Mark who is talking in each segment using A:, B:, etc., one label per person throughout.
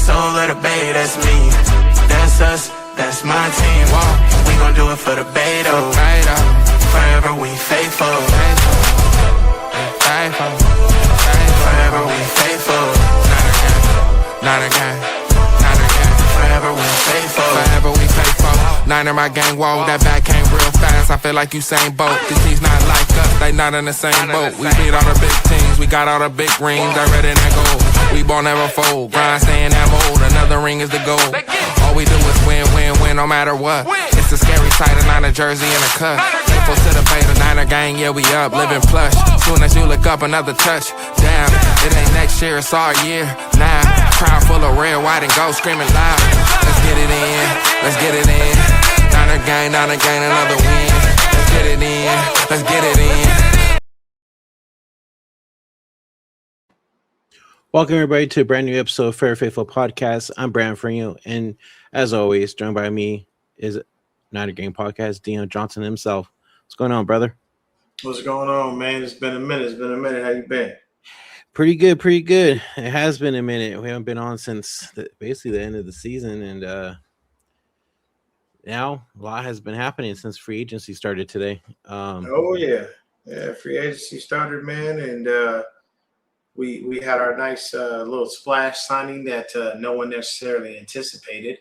A: soul of the Bay, that's me. That's us, that's my team. We gon' do it for the Bay, though. Forever we faithful. Forever we faithful. Not again. Forever we faithful.
B: Forever we faithful. Niner my gang, whoa, that back came real fast. I feel like Usain Bolt. These teams not like us, they not in the same boat. We beat all the big teams, we got all the big rings. That red and that gold, we ball never fold. Grind, stay in that mold, another ring is the goal. All we do is win, win, win, no matter what. It's a scary sight, a Niner jersey and a cut. Faithful to the Bay, the Niner gang, yeah, we up, living plush. Soon as you look up, another touch. Damn, it ain't next year, it's our year. Now, crowd full of red, white, and gold, screaming loud. Let's get it in, let's get it in. Niner gang, another win. Let's get it in, let's get it in.
C: Welcome everybody to a brand new episode of Fair Faithful Podcast. I'm Brandon Freno, and as always, joined by me is Niner Gang Podcast, Dion Johnson himself. What's going on, brother?
D: What's going on, man? It's been a minute. How you been?
C: Pretty good. It has been a minute. We haven't been on since basically the end of the season, and now a lot has been happening since free agency started today.
D: Free agency started, man, and we had our nice little splash signing that no one necessarily anticipated.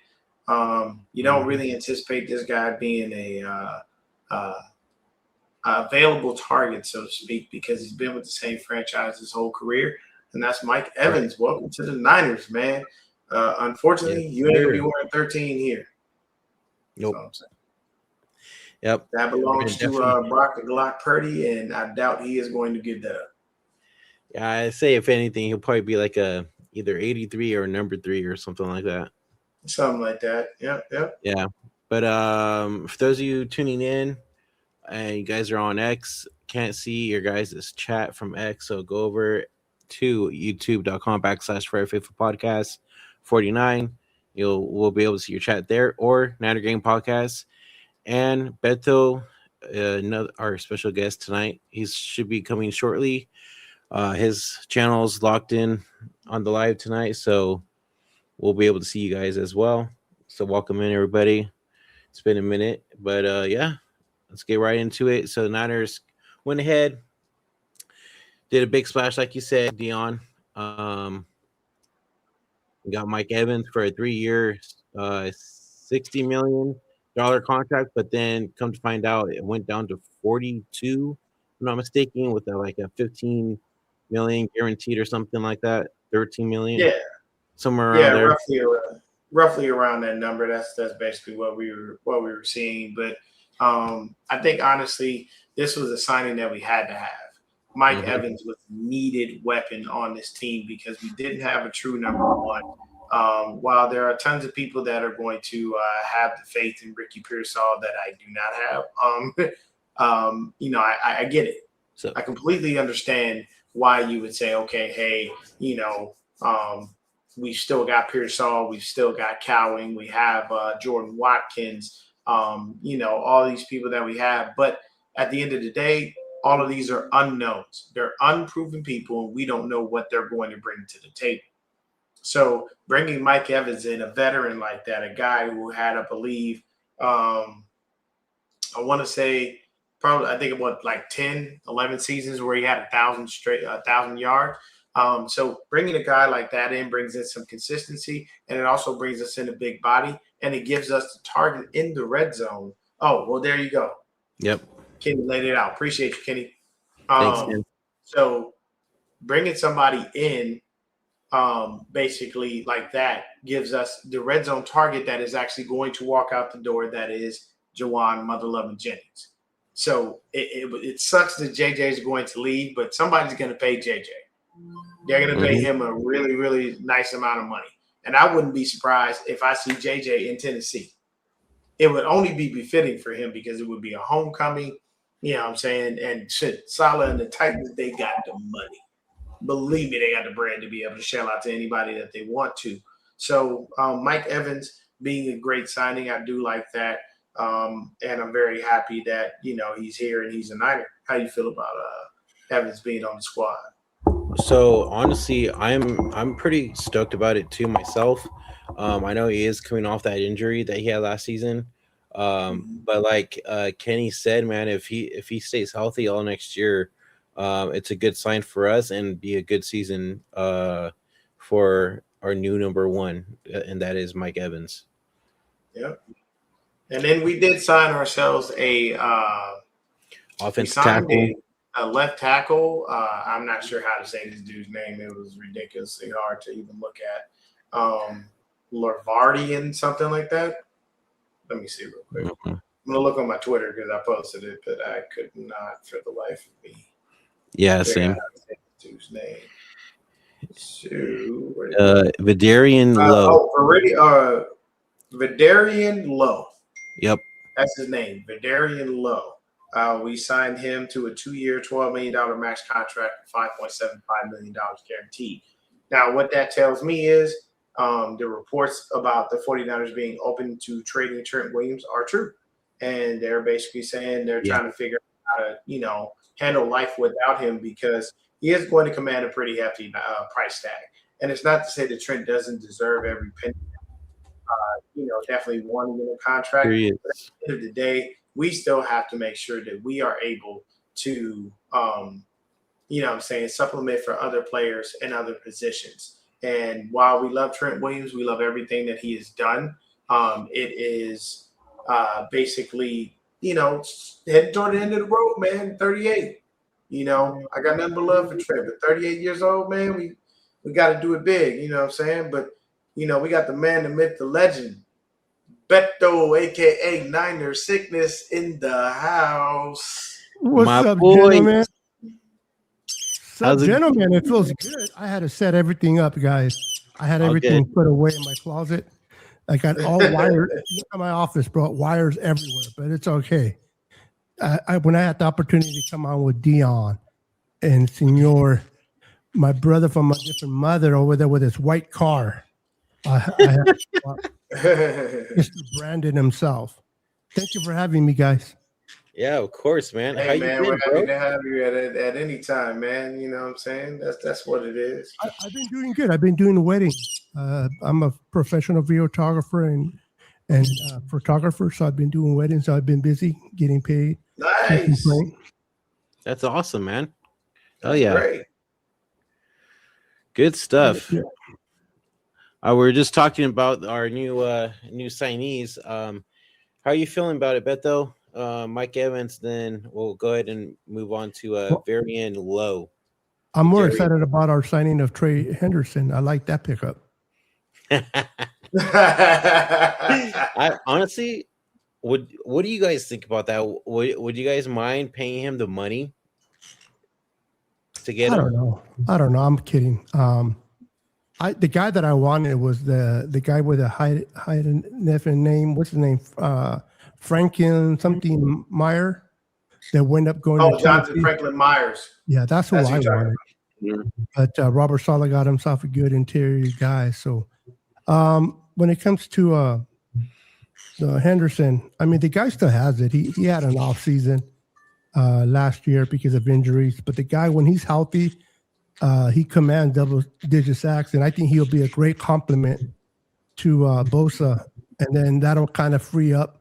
D: You don't really anticipate this guy being a available target, so to speak, because he's been with the same franchise his whole career, and that's Mike Evans. Right. Welcome to the Niners, man. Unfortunately, you ain't gonna be wearing 13 here.
C: Nope.
D: Yep. That belongs to Brock the Glock Purdy, and I doubt he is going to get that.
C: Yeah, I say if anything, he'll probably be like a either 83 or number 3 or something like that.
D: Something like that. Yep.
C: Yeah. But for those of you tuning in, and you guys are on X, can't see your guys' chat from X, so go over to youtube.com/Fair Faithful Podcast 49. We'll be able to see your chat there, or Niner Gang Podcast. And Beto, our special guest tonight, he should be coming shortly. His channel is locked in on the live tonight, so we'll be able to see you guys as well. So welcome in, everybody. It's been a minute, but let's get right into it. So Niners went ahead, did a big splash, like you said, Dion. We got Mike Evans for a 3-year, $60 million contract, but then come to find out it went down to 42, if I'm not mistaken, with like a 15 million guaranteed or something like that, 13 million.
D: Yeah,
C: somewhere around
D: there. Roughly around that number. That's basically what we were seeing. But I think honestly, this was a signing that we had to have. Mike Evans was a needed weapon on this team because we didn't have a true number one. While there are tons of people that are going to have the faith in Ricky Pearsall that I do not have, I get it. So I completely understand why you would say, okay, hey, we've still got Pearsall, we've still got Cowing, we have Jordan Watkins, all these people that we have. But at the end of the day, all of these are unknowns. They're unproven people, and we don't know what they're going to bring to the table. So bringing Mike Evans in, a veteran like that, a guy who had, I believe, I want to say probably, I think about like 10, 11 seasons where he had 1,000 yards. So bringing a guy like that in brings in some consistency, and it also brings us in a big body, and it gives us the target in the red zone. Oh, well, there you go.
C: Yep.
D: Kenny laid it out. Appreciate you, Kenny.
C: Thanks, man.
D: So bringing somebody in basically like that gives us the red zone target that is actually going to walk out the door, that is Juwan Mother-Loving Jennings. So it sucks that JJ is going to leave, but somebody's going to pay JJ. They're going to pay him a really, really nice amount of money. And I wouldn't be surprised if I see JJ in Tennessee. It would only be befitting for him because it would be a homecoming, you know what I'm saying? And shit, Saleh and the Titans, they got the money. Believe me, they got the bread to be able to shell out to anybody that they want to. So Mike Evans being a great signing, I do like that. And I'm very happy that, he's here and he's a Niner. How do you feel about Evans being on the squad?
C: So honestly, I'm pretty stoked about it too myself. I know he is coming off that injury that he had last season. But like Kenny said, man, if he stays healthy all next year, it's a good sign for us and be a good season for our new number one, and that is Mike Evans.
D: Yep. And then we did sign ourselves a
C: Offensive tackle.
D: a left tackle. I'm not sure how to say this dude's name. It was ridiculously hard to even look at. Larvardian, something like that. Let me see real quick.
C: Mhm.
D: I'm gonna look on my Twitter because I posted it, but I could not for the life of me.
C: Yeah,
D: figure
C: same.
D: out how to say this dude's name. So, where did it go?
C: Vidarian Lowe.
D: Vidarian Lowe.
C: Yep.
D: That's his name, Vidarian Lowe. We signed him to a 2-year, $12 million max contract, $5.75 million guaranteed. Now, what that tells me is the reports about the 49ers being open to trading Trent Williams are true. And they're basically saying they're trying to figure out how to, handle life without him because he is going to command a pretty hefty price tag. And it's not to say that Trent doesn't deserve every penny. Definitely wanting in a contract. But at the end of the day, we still have to make sure that we are able to, supplement for other players and other positions. And while we love Trent Williams, we love everything that he has done. It is basically, heading toward the end of the road, man. 38. I got nothing but love for Trent, but 38 years old, man, we got to do it big. You know what I'm saying? But we got the man, the myth, the legend, Beto, aka Niner Sickness, in the house.
E: What's
C: My
E: up,
C: boy.
E: gentlemen?
C: How's it-
E: Gentlemen, it feels good. I had to set everything up, guys. I had everything put away in my closet. I got all wires. Look at my office, bro. Wires everywhere, but it's okay. When I had the opportunity to come on with Dion and Senor, my brother from a different mother over there with his white car, I had Mr. Brandon himself. Thank you for having me, guys.
C: Yeah, of course, man.
D: Hey,
C: How
D: man,
C: you
D: we're
C: been,
D: happy
C: bro?
D: to have you at any time, man. You know what I'm saying? That's what it is.
E: I've been doing good. I've been doing the wedding. I'm a professional videographer and photographer, so I've been doing weddings. So I've been busy getting paid.
D: Nice.
C: That's awesome, man. Oh yeah,
D: Great.
C: good stuff.
E: Yeah.
C: We were just talking about our new signees. How are you feeling about it, Beto? Mike Evans. Then we'll go ahead and move on to Varian Lowe.
E: I'm more
C: Jerry.
E: excited about our signing of Trey Henderson. I like that pickup.
C: I honestly, what do you guys think about that? Would you guys mind paying him the money to get
E: I
C: him?
E: don't know. I'm kidding. The guy that I wanted was the guy with a high name. What's his name? Franklin something Meyer. That went up going.
D: Oh,
E: to
D: Jonathan
E: Tennessee.
D: Franklin Myers.
E: Yeah, that's who I
D: who you're
E: wanted.
C: Yeah.
E: But Robert Saleh got himself a good interior guy. So when it comes to Henderson, I mean, the guy still has it. He had an off season last year because of injuries. But the guy, when he's healthy, he commands double-digit sacks. And I think he'll be a great complement to Bosa. And then that'll kind of free up,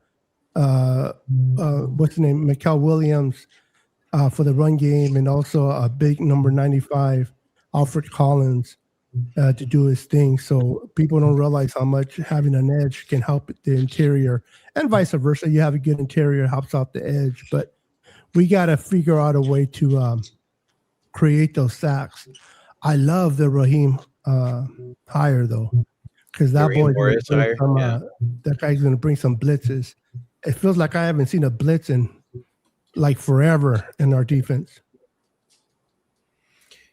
E: what's his name, Mikael Williams, for the run game, and also a big number 95, Alfred Collins, to do his thing. So people don't realize how much having an edge can help the interior, and vice versa. You have a good interior, helps out the edge. But we got to figure out a way to create those sacks. I love the Raheem hire, though, because that
C: Raheem
E: boy,
C: Morris hire, yeah.
E: that guy's going to bring some blitzes. It feels like I haven't seen a blitz in like forever in our defense.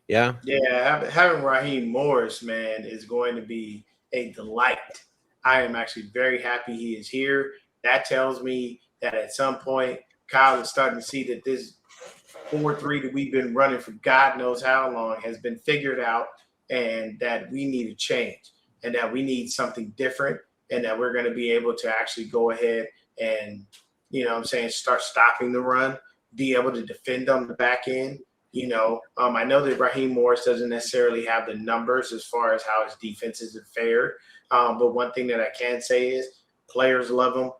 C: Yeah.
D: Yeah, having Raheem Morris, man, is going to be a delight. I am actually very happy he is here. That tells me that at some point, Kyle is starting to see that this 4-3 that we've been running for God knows how long has been figured out, and that we need a change, and that we need something different, and that we're going to be able to actually go ahead and, start stopping the run, be able to defend on the back end, I know that Raheem Morris doesn't necessarily have the numbers as far as how his defenses have fared. But one thing that I can say is players love him.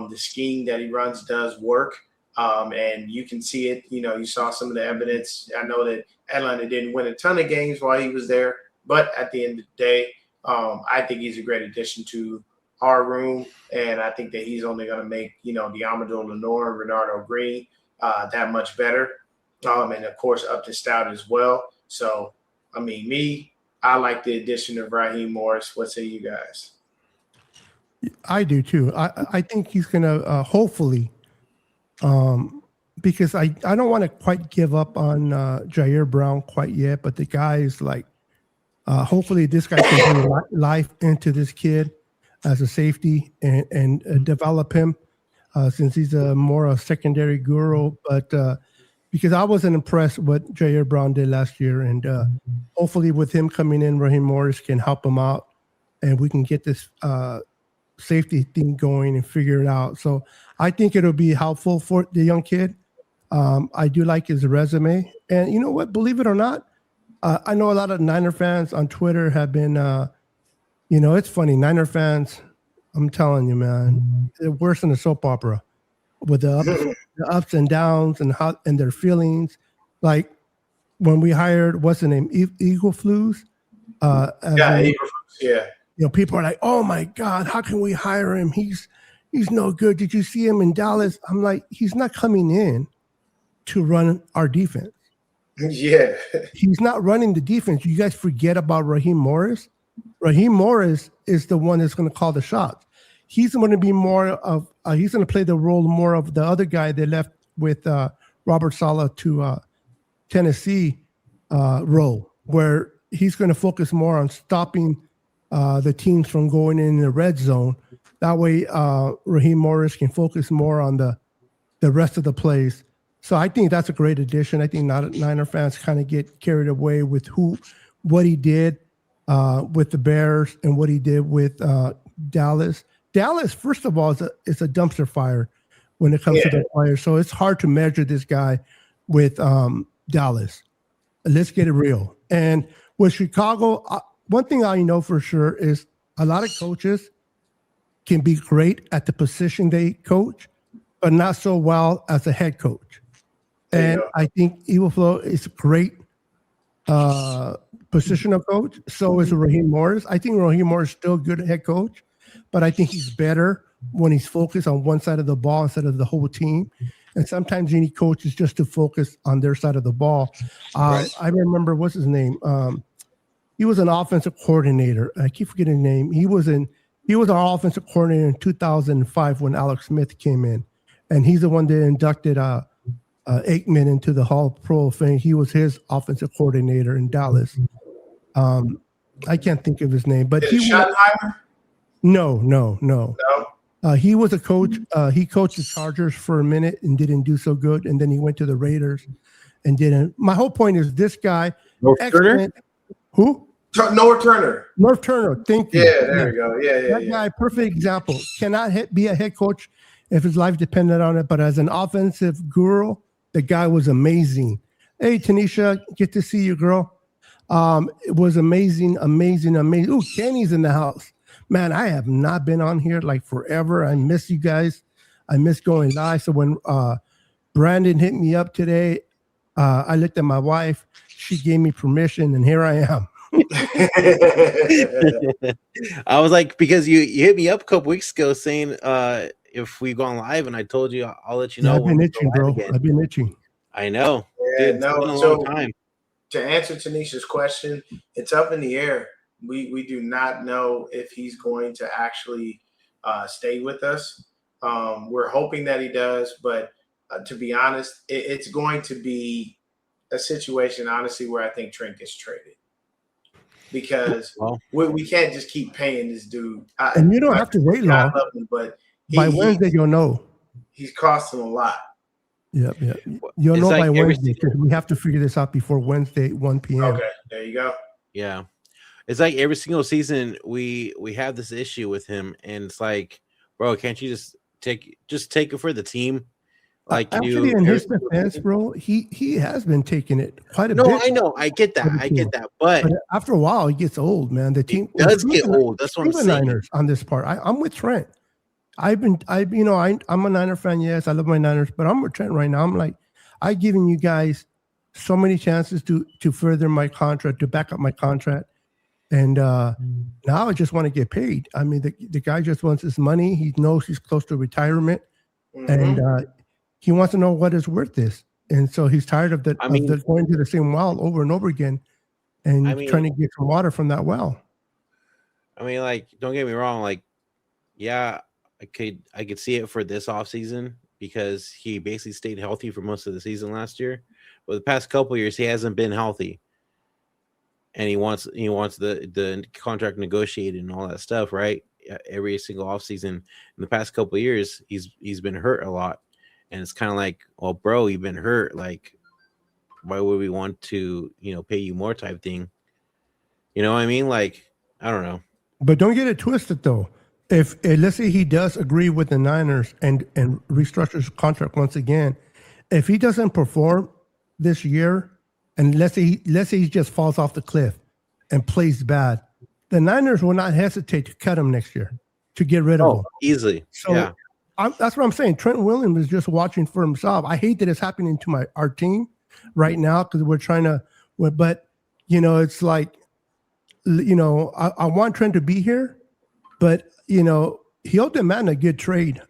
D: The scheme that he runs does work. And you can see it. You saw some of the evidence. I know that Atlanta didn't win a ton of games while he was there. But at the end of the day, I think he's a great addition to our room. And I think that he's only going to make, Diamador Lenore and Renardo Green that much better. And, of course, Upton Stout as well. So, I like the addition of Raheem Morris. What say you guys?
E: I do, too. I think he's going to hopefully because I don't want to quite give up on Jair Brown quite yet, but the guy is like, hopefully this guy can bring life into this kid as a safety and develop him since he's more a secondary guru. But because I wasn't impressed what Jair Brown did last year, and hopefully with him coming in, Raheem Morris can help him out, and we can get this safety thing going and figure it out. So I think it'll be helpful for the young kid. I do like his resume, and you know what? Believe it or not, I know a lot of Niner fans on Twitter have been, it's funny. Niner fans, I'm telling you, man, they're worse than a soap opera with the ups and downs and their feelings. Like when we hired, what's the name? Eagle Flues.
D: Eagle Flues, yeah.
E: People are like, oh my God, how can we hire him? He's no good. Did you see him in Dallas? I'm like, he's not coming in to run our defense.
D: Yeah.
E: He's not running the defense. You guys forget about Raheem Morris. Raheem Morris is the one that's going to call the shots. He's going to be more of, he's going to play the role more of the other guy they left with Robert Saleh to Tennessee role, where he's going to focus more on stopping the teams from going in the red zone. That way, Raheem Morris can focus more on the rest of the plays. So I think that's a great addition. I think Niner fans kind of get carried away with what he did with the Bears and what he did with Dallas. Dallas, first of all, is a dumpster fire when it comes to the players. So it's hard to measure this guy with Dallas. Let's get it real. And with Chicago, one thing I know for sure is a lot of coaches can be great at the position they coach, but not so well as a head coach. And I think Eberflus is a great positional coach. So is Raheem Morris. I think Raheem Morris is still a good head coach, but I think he's better when he's focused on one side of the ball instead of the whole team. And sometimes you need coaches just to focus on their side of the ball. I remember, what's his name? He was an offensive coordinator. I keep forgetting the name. He was our offensive coordinator in 2005 when Alex Smith came in. And he's the one that inducted Aikman into the Hall of Pro thing. He was his offensive coordinator in Dallas. I can't think of his name, but
D: Schottenheimer?
E: No. He was a coach. He coached the Chargers for a minute and didn't do so good, and then he went to the Raiders and didn't. My whole point is this guy.
C: North Turner?
E: Who?
D: North Turner.
E: North Turner. Thank you.
D: Yeah, there we go. Yeah.
E: That guy, perfect example. Cannot be a head coach if his life depended on it, but as an offensive guru, the guy was amazing. Hey, Tanisha, get to see you, girl. It was amazing. Ooh, Kenny's in the house. Man, I have not been on here like forever. I miss you guys. I miss going live. So when Brandon hit me up today, I looked at my wife. She gave me permission, and here I am.
C: I was like, because you hit me up a couple weeks ago saying if we go on live, and I told you I'll let you know.
E: I've been itching, bro. I've been itching.
C: I know.
D: Yeah,
C: dude, it's been a long time.
D: To answer Tanisha's question, it's up in the air. We do not know if he's going to actually stay with us. We're hoping that he does, but to be honest, it's going to be a situation, honestly, where I think Trent gets traded. Because we can't just keep paying this dude.
E: And you don't have to wait long.
D: But
E: by Wednesday, you'll know.
D: He's costing a lot.
E: Yep. You'll know by Wednesday because we have to figure this out before Wednesday, 1 p.m.
D: Okay, there you go.
C: Yeah. It's like every single season we have this issue with him, and it's like, bro, can't you just take it for the team? Like
E: Actually, in his defense, bro, he has been taking it quite a bit.
C: No, I know, I get that, but
E: after a while, he gets old, man. The team
C: does get old. That's what I'm
E: the
C: saying.
E: Niners on this part. I'm with Trent. I'm a Niner fan. Yes, I love my Niners, but I'm with Trent right now. I'm like, I've given you guys so many chances to further my contract, to back up my contract. And now I just want to get paid. I mean, the guy just wants his money. He knows he's close to retirement, and he wants to know what his worth is. And so he's tired of going to the same well over and over again, and trying to get some water from that well.
C: I mean, like, don't get me wrong. Like, yeah, I could see it for this offseason because he basically stayed healthy for most of the season last year. But the past couple years, he hasn't been healthy. And he wants the contract negotiated and all that stuff, right? Every single offseason. In the past couple of years, he's been hurt a lot, and it's kind of like, well, bro, you've been hurt. Like, why would we want to, pay you more type thing? You know what I mean? Like, I don't know.
E: But don't get it twisted though. If let's say he does agree with the Niners and restructures his contract once again, if he doesn't perform this year. And let's say he just falls off the cliff and plays bad, the Niners will not hesitate to cut him next year to get rid of him
C: easily. So yeah.
E: That's what I'm saying. Trent Williams is just watching for himself. I hate that it's happening to our team right now because we're trying to. But it's like, I want Trent to be here, but he'll demand a good trade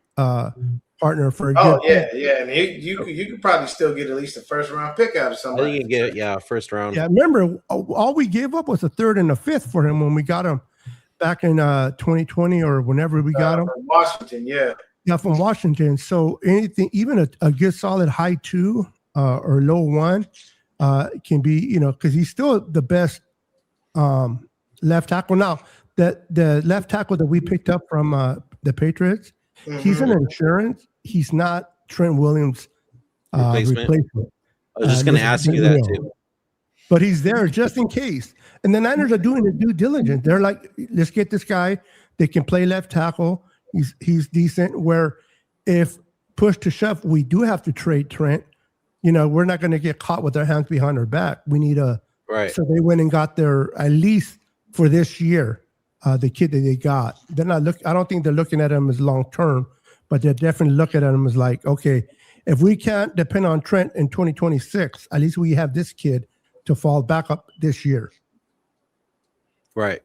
E: partner for
D: and you could probably still get at least a first round pick out of somebody.
C: You can get first round.
E: Yeah, remember all we gave up was a third and a fifth for him when we got him back in 2020 or whenever we got him
D: from Washington.
E: From Washington. So anything, even a good solid high 2 or low 1 can be because he's still the best left tackle. Now the left tackle that we picked up from the Patriots. He's an insurance. He's not Trent Williams' replacement.
C: I was just going to ask you that too.
E: But he's there just in case. And the Niners are doing the due diligence. They're like, let's get this guy that can play left tackle. He's decent. Where if push to shove, we do have to trade Trent. We're not going to get caught with our hands behind our back. We need
C: right.
E: So they went and got their, at least for this year, the kid that they got. They're not I don't think they're looking at him as long term, but they're definitely looking at him as like, okay, if we can't depend on Trent in 2026, at least we have this kid to fall back up this year.
C: Right.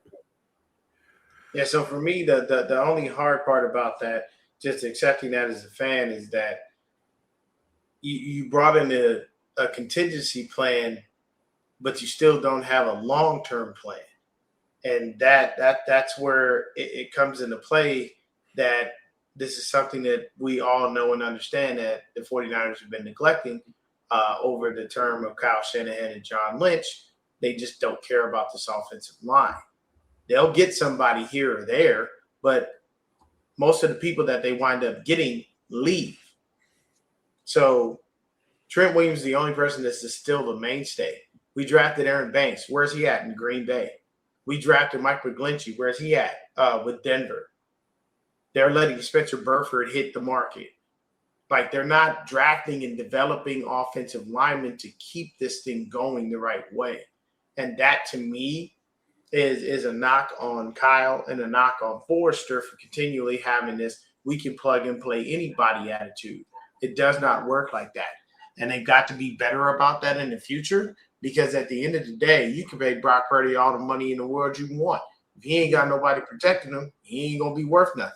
D: Yeah. So for me, the only hard part about that, just accepting that as a fan, is that you brought in a contingency plan, but you still don't have a long-term plan. And that's where it comes into play, that this is something that we all know and understand that the 49ers have been neglecting over the term of Kyle Shanahan and John Lynch. They just don't care about this offensive line. They'll get somebody here or there, but most of the people that they wind up getting leave. So Trent Williams is the only person that's still the mainstay. We drafted Aaron Banks. Where's he at? In Green Bay. We drafted Mike McGlinchey. Where's he at? With Denver. They're letting Spencer Burford hit the market. Like, they're not drafting and developing offensive linemen to keep this thing going the right way. And that, to me, is a knock on Kyle and a knock on Forrester for continually having this we can plug and play anybody attitude. It does not work like that. And they've got to be better about that in the future. Because at the end of the day, you can pay Brock Purdy all the money in the world you want. If he ain't got nobody protecting him, he ain't gonna be worth nothing.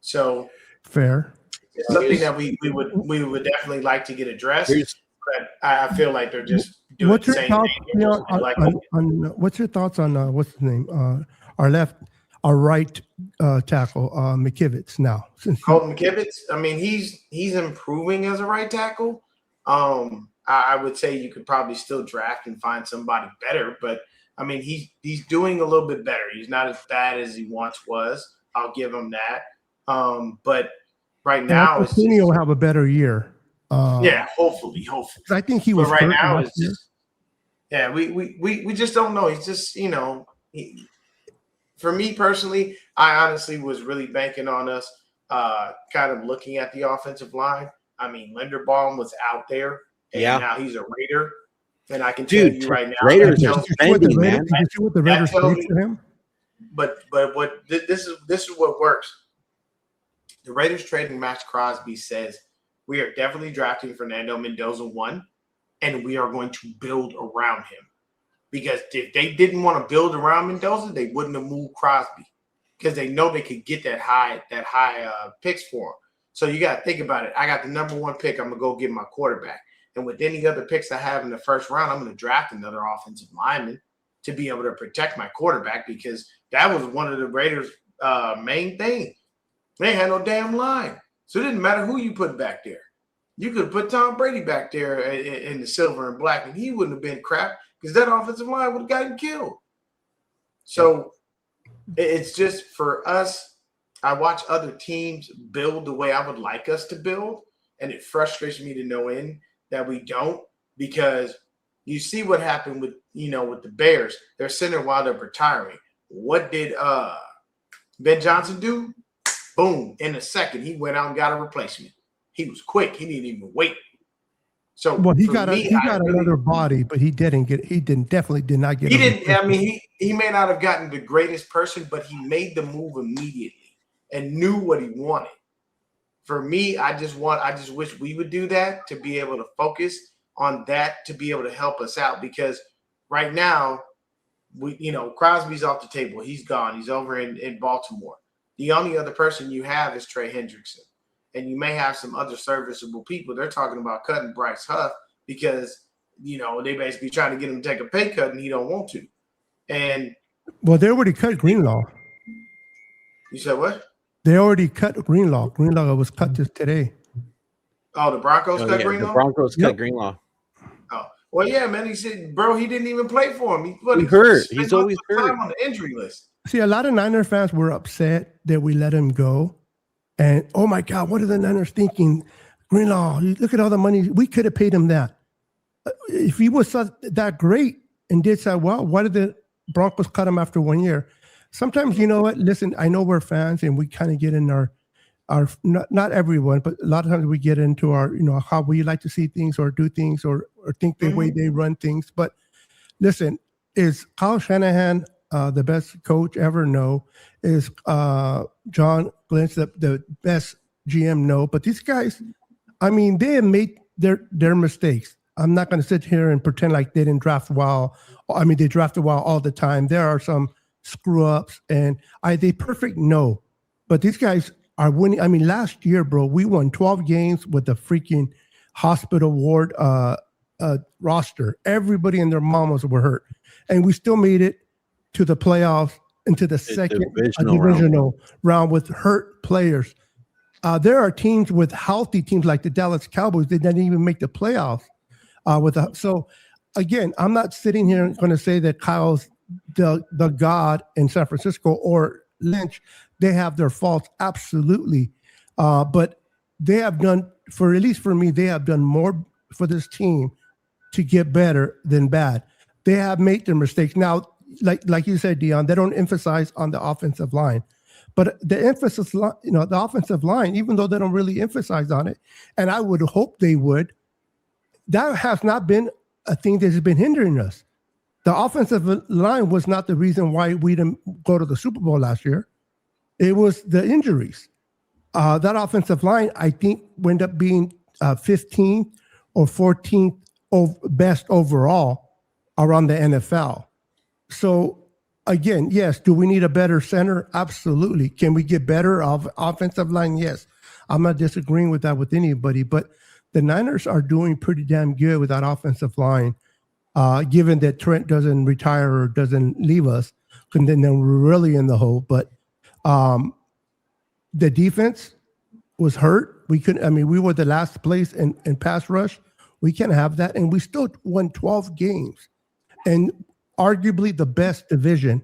D: So
E: fair.
D: It's something that we would definitely like to get addressed. But I feel like they're just doing the same thing.
E: What's your thoughts on what's his name? Our right tackle, McKivitz now.
D: Colton McKivitz. I mean, he's improving as a right tackle. I would say you could probably still draft and find somebody better, but I mean, he's doing a little bit better. He's not as bad as he once was. I'll give him that. But right now,
E: Coutinho will have a better year.
D: Hopefully.
E: I think he was.
D: But right now, it's just we just don't know. He's just for me personally, I honestly was really banking on us kind of looking at the offensive line I mean, Linderbaum was out there, and now he's a Raider. And I can tell you right now,
C: Raiders
E: Did
C: are
E: you see
C: spending, man.
E: Did you see what the Raiders paid for him?
D: But what this is what works. The Raiders trading Max Crosby says we are definitely drafting Fernando Mendoza 1, and we are going to build around him. Because if they didn't want to build around Mendoza, they wouldn't have moved Crosby because they know they could get that high picks for him. So you got to think about it. I got the number 1 pick. I'm going to go get my quarterback. And with any other picks I have in the first round, I'm going to draft another offensive lineman to be able to protect my quarterback because that was one of the Raiders' main things. They had no damn line. So it didn't matter who you put back there. You could put Tom Brady back there in the silver and black, and he wouldn't have been crap because that offensive line would have gotten killed. So it's just for us, I watch other teams build the way I would like us to build, and it frustrates me to no end that we don't because you see what happened with the Bears. They're center while they're retiring. What did Ben Johnson do? Boom. In a second, he went out and got a replacement. He was quick. He didn't even wait. So
E: he got another body, but he definitely did not get.
D: He didn't. I mean, he may not have gotten the greatest person, but he made the move immediately and knew what he wanted. For me, I just wish we would do that to be able to focus on that to be able to help us out because right now, Crosby's off the table. He's gone. He's over in Baltimore. The only other person you have is Trey Hendrickson. And you may have some other serviceable people. They're talking about cutting Bryce Huff because, they basically trying to get him to take a pay cut and he don't want to. And
E: they already cut Greenlaw.
D: You said what?
E: They already cut Greenlaw. Greenlaw was cut just today.
D: Oh, the Broncos cut Greenlaw?
C: The Broncos cut Greenlaw.
D: Oh, well, yeah, man. He said, bro, he didn't even play for him.
C: He hurt. He's always hurt.
D: On the injury list.
E: See, a lot of Niner fans were upset that we let him go. And, oh, my God, what are the Niners thinking? Greenlaw, look at all the money. We could have paid him that. If he was that great and did so well, why did the Broncos cut him after 1 year? Sometimes, you know what? Listen, I know we're fans and we kind of get in our not everyone, but a lot of times we get into our, how we like to see things or do things or think the way they run things. But listen, is Kyle Shanahan the best coach ever? No. Is John Lynch the best GM? No. But these guys, I mean, they have made their mistakes. I'm not going to sit here and pretend like they didn't draft well. I mean, they drafted well all the time. There are some screw ups, and are they perfect? No. But these guys are winning. I mean, last year, bro, we won 12 games with the freaking hospital ward roster. Everybody and their mamas were hurt, and we still made it to the playoffs into the second divisional round with hurt players. There are teams with healthy teams like the Dallas Cowboys. They didn't even make the playoffs. So again, I'm not sitting here going to say that Kyle's the god in San Francisco or Lynch. They have their faults, absolutely. But they have done, at least for me, they have done more for this team to get better than bad. They have made their mistakes. Now, like you said, Dion, they don't emphasize on the offensive line. But the emphasis, the offensive line, even though they don't really emphasize on it, and I would hope they would, that has not been a thing that has been hindering us. The offensive line was not the reason why we didn't go to the Super Bowl last year. It was the injuries. That offensive line, I think, wound up being 15th or 14th best overall around the NFL. So, again, yes, do we need a better center? Absolutely. Can we get better offensive line? Yes. I'm not disagreeing with that with anybody, but the Niners are doing pretty damn good with that offensive line, given that Trent doesn't retire or doesn't leave us, and then we're really in the hole. But the defense was hurt. We were the last place in pass rush. We can't have that. And we still won 12 games. And arguably the best division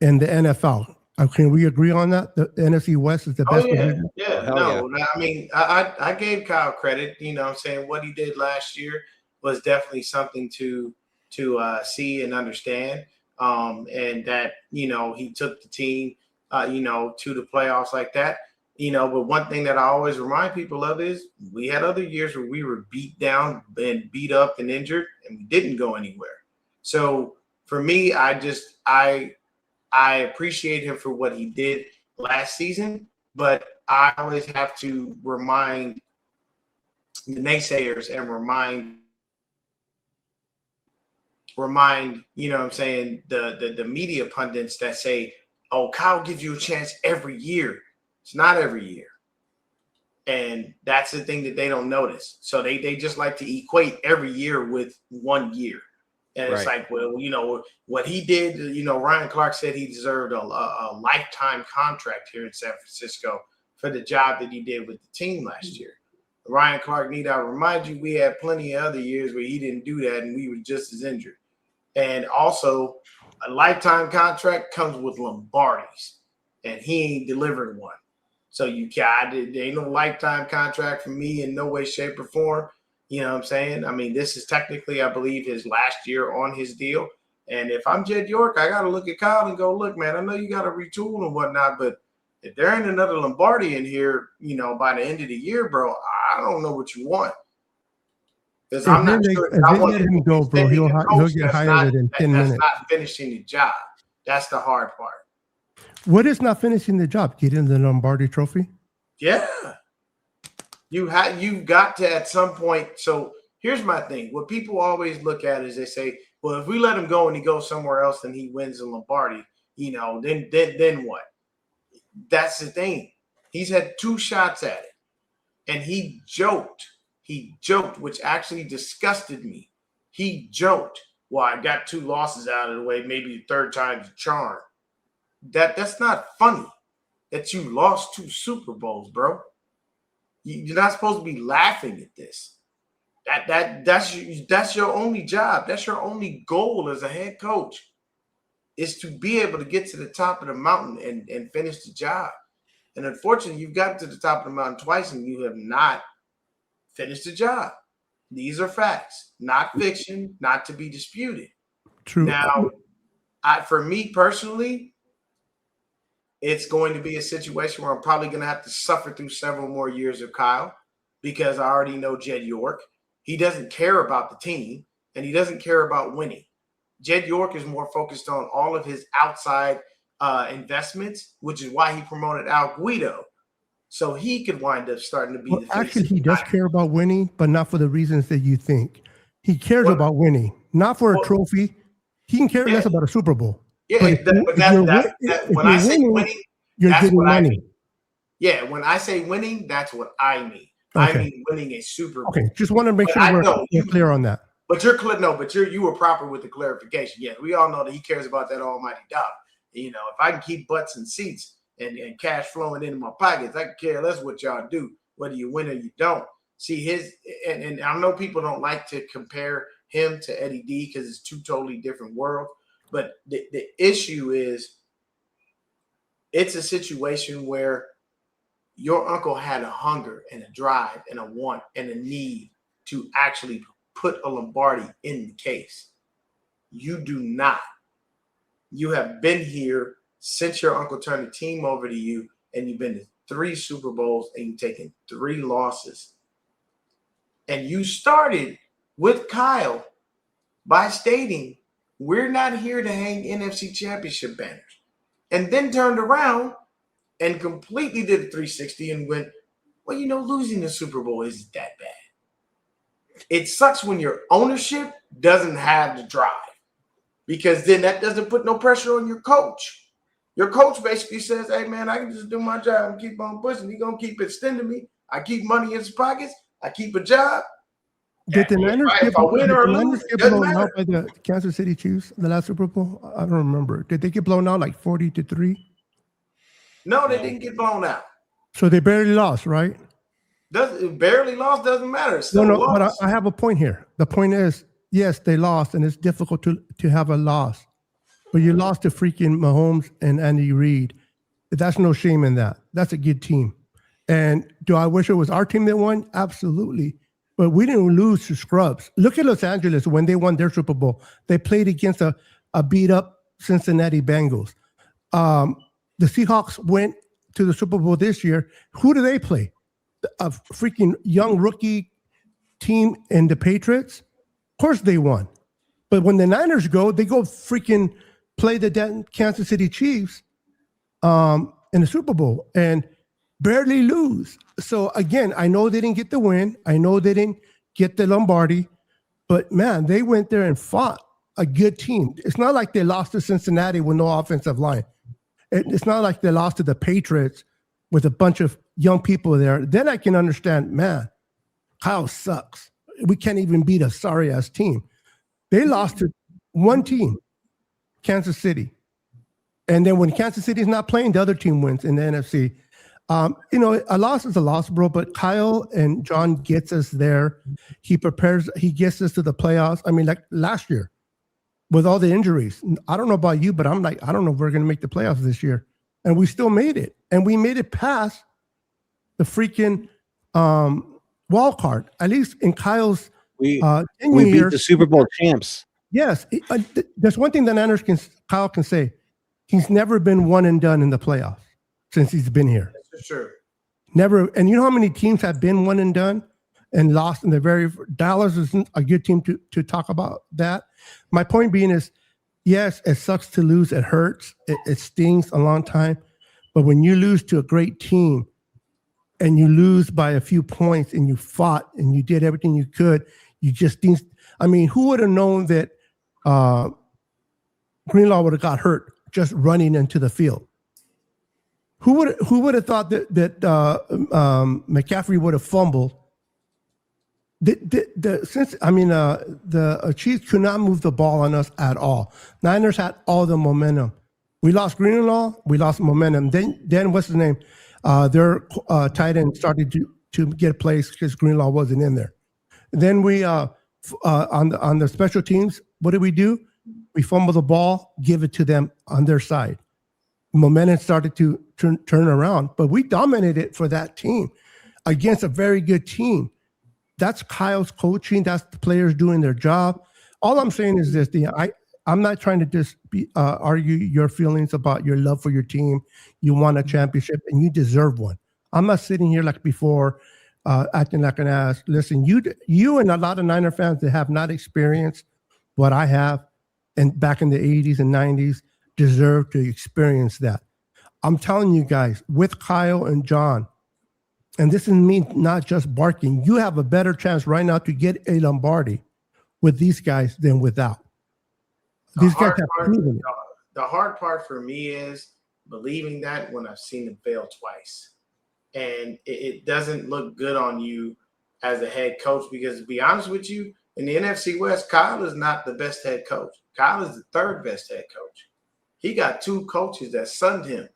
E: in the NFL. Can we agree on that? The NFC West is the best division?
D: Yeah. I mean, I gave Kyle credit. You know what I'm saying? What he did last year was definitely something to see and understand. And that, he took the team, to the playoffs like that. But one thing that I always remind people of is we had other years where we were beat down and beat up and injured, and we didn't go anywhere. So for me, I appreciate him for what he did last season, but I always have to remind the naysayers and remind, you know what I'm saying, the media pundits that say, oh, Kyle gives you a chance every year. It's not every year. And that's the thing that they don't notice. So they just like to equate every year with 1 year. And it's like, well, what he did, Ryan Clark said he deserved a lifetime contract here in San Francisco for the job that he did with the team last year. Ryan Clark, need I remind you, we had plenty of other years where he didn't do that and we were just as injured. And also, a lifetime contract comes with Lombardis, and he ain't delivered one. So there ain't no lifetime contract for me in no way, shape, or form. You know what I'm saying? I mean, this is technically, I believe, his last year on his deal. And if I'm Jed York, I got to look at Kyle and go, look, man, I know you got to retool and whatnot, but if there ain't another Lombardi in here, by the end of the year, bro, I don't know what you want. Because I'm not sure.
E: If they let him go, bro, he'll get hired in 10 minutes.
D: That's not finishing the job. That's the hard part.
E: What is not finishing the job? Getting the Lombardi trophy?
D: Yeah. You've got to at some point. So here's my thing. What people always look at is they say, well, if we let him go and he goes somewhere else and he wins the Lombardi, then what? That's the thing. He's had 2 shots at it. And he joked. Which actually disgusted me. He joked, well, I got 2 losses out of the way, maybe the third time's a charm. That's not funny that you lost 2 Super Bowls, bro. You're not supposed to be laughing at this. That's your only job. That's your only goal as a head coach, is to be able to get to the top of the mountain and finish the job. And unfortunately, you've gotten to the top of the mountain twice and you have not finished the job. These are facts, not fiction, not to be disputed.
E: True.
D: Now, for me personally, it's going to be a situation where I'm probably going to have to suffer through several more years of Kyle, because I already know Jed York. He doesn't care about the team, and he doesn't care about winning. Jed York is more focused on all of his outside investments, which is why he promoted Al Guido, so he could wind up starting to be the face.
E: Actually, he does care about winning, but not for the reasons that you think. He cares about winning, not for a trophy. He can care less about a Super Bowl.
D: Yeah, when I say winning,
E: you're
D: that's
E: getting
D: what
E: money.
D: I mean. Yeah, when I say winning, that's what I mean.
E: Okay.
D: I mean winning a Super Bowl.
E: Okay, just want to make sure we're clear on that.
D: But you're clear. No, but you were proper with the clarification. Yeah, we all know that he cares about that almighty dollar. If I can keep butts and seats and cash flowing into my pockets, I can care less what y'all do, whether you win or you don't. See and I know people don't like to compare him to Eddie D because it's 2 totally different worlds. But the issue is, it's a situation where your uncle had a hunger and a drive and a want and a need to actually put a Lombardi in the case. You do not. You have been here since your uncle turned the team over to you, and you've been to 3 Super Bowls and you've taken 3 losses. And you started with Kyle by stating, we're not here to hang NFC Championship banners. And then turned around and completely did a 360 and went, well, losing the Super Bowl isn't that bad. It sucks when your ownership doesn't have the drive, because then that doesn't put no pressure on your coach. Your coach basically says, hey, man, I can just do my job and keep on pushing. He's going to keep extending me. I keep money in his pockets. I keep a job.
E: Did the Niners
D: if I win or lose, it
E: get
D: doesn't
E: blown out
D: matter.
E: by the Kansas City Chiefs the last Super Bowl? I don't remember. Did they get blown out like 40-3?
D: No, they didn't get blown out.
E: So they barely lost, right?
D: Barely lost, doesn't matter. It's still
E: No,
D: lost.
E: but I have a point here. The point is, yes, they lost, and it's difficult to have a loss. But you lost to freaking Mahomes and Andy Reid. That's no shame in that. That's a good team. And do I wish it was our team that won? Absolutely. But we didn't lose to scrubs. Look at Los Angeles when they won their Super Bowl. They played against a beat-up Cincinnati Bengals. The Seahawks went to the Super Bowl this year, who do they play? A freaking young rookie team in the Patriots? Of course they won. But when the Niners go, they go freaking play the Kansas City Chiefs in the Super Bowl and barely lose. So again, I know they didn't get the win. I know they didn't get the Lombardi, but man, they went there and fought a good team. It's not like they lost to Cincinnati with no offensive line. It's not like they lost to the Patriots with a bunch of young people there. Then I can understand, man, Kyle sucks. We can't even beat a sorry-ass team. They lost to one team, Kansas City. And then when Kansas City is not playing, the other team wins in the NFC. A loss is a loss, bro, but Kyle and John gets us there. He gets us to the playoffs. I mean, like last year with all the injuries. I don't know about you, but I'm like, I don't know if we're going to make the playoffs this year. And we still made it. And we made it past the freaking wild card, at least in Kyle's
C: We
E: tenure.
C: beat the Super Bowl champs.
E: Yes. There's one thing that Kyle can say. He's never been one and done in the playoffs since he's been here.
D: That's for sure.
E: Never. And you know how many teams have been one and done and lost in the Dallas isn't a good team to talk about that. My point being is, yes, it sucks to lose. It hurts. It stings a long time. But when you lose to a great team and you lose by a few points and you fought and you did everything you could, you just think, I mean, who would have known that Greenlaw would have got hurt just running into the field? Who would have thought that McCaffrey would have fumbled? The Chiefs could not move the ball on us at all. Niners had all the momentum. We lost Greenlaw, we lost momentum. Then what's his name? Their tight end started to get placed because Greenlaw wasn't in there. Then we on the special teams, what did we do? We fumble the ball, give it to them on their side. Momentum started to turn around, but we dominated for that team against a very good team. That's Kyle's coaching. That's the players doing their job. All I'm saying is this: I'm not trying to just argue your feelings about your love for your team. You won a championship and you deserve one. I'm not sitting here like before, acting like an ass. Listen, you and a lot of Niner fans that have not experienced what I have, and back in the 80s and 90s, deserve to experience that. I'm telling you guys, with Kyle and John, and this is me not just barking, you have a better chance right now to get a Lombardi with these guys than without. These guys have proven it.
D: The hard part for me is believing that when I've seen them fail twice. And it doesn't look good on you as a head coach because, to be honest with you, in the NFC West, Kyle is not the best head coach. Kyle is the third best head coach. He got two coaches that sunned him.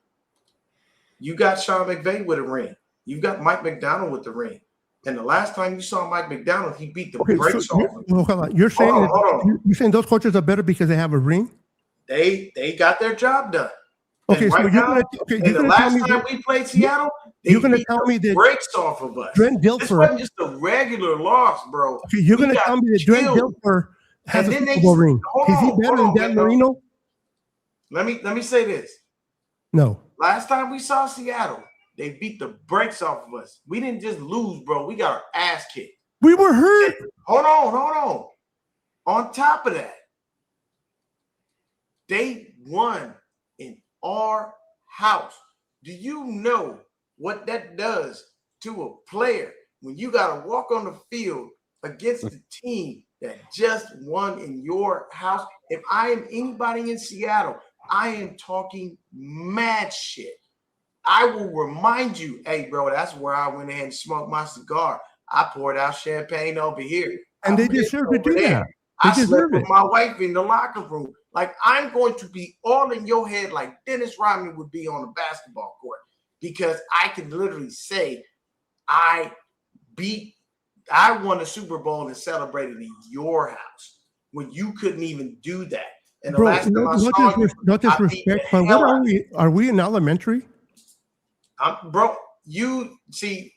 D: You got Sean McVay with a ring. You've got Mike McDonald with the ring. And the last time you saw Mike McDonald, he beat the brakes off him.
E: Hold on. You're saying you're saying those coaches are better because they have a ring?
D: They got their job done.
E: Okay,
D: and
E: so
D: right the last time we played Seattle,
E: you're going to tell me that
D: breaks off of us.
E: Brent Dilfer,
D: this wasn't just a regular loss, bro.
E: Okay, you're going to tell me that Brent Dilfer has a Super Bowl ring. Is he better than Dan Marino?
D: Let me say this.
E: No.
D: Last time we saw Seattle, they beat the brakes off of us. We didn't just lose, bro. We got our ass kicked.
E: We were hurt.
D: Hold on. On top of that, they won in our house. Do you know what that does to a player when you got to walk on the field against the team that just won in your house? If I am anybody in Seattle, I am talking mad shit. I will remind you, hey, bro, that's where I went ahead and smoked my cigar. I poured out champagne over here.
E: And they deserve to do that.
D: I slept with my wife in the locker room. Like, I'm going to be all in your head like Dennis Rodman would be on a basketball court because I can literally say I won a Super Bowl and celebrated in your house when you couldn't even do that. And the last time I saw you,
E: no disrespect, but what are we? Are we in elementary?
D: Bro, you see,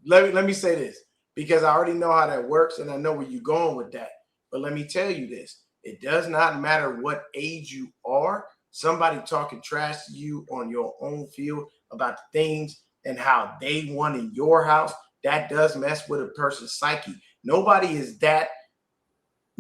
D: let me say this because I already know how that works and I know where you're going with that. But let me tell you this. It does not matter what age you are. Somebody talking trash to you on your own field about the things and how they won in your house, that does mess with a person's psyche. Nobody is that,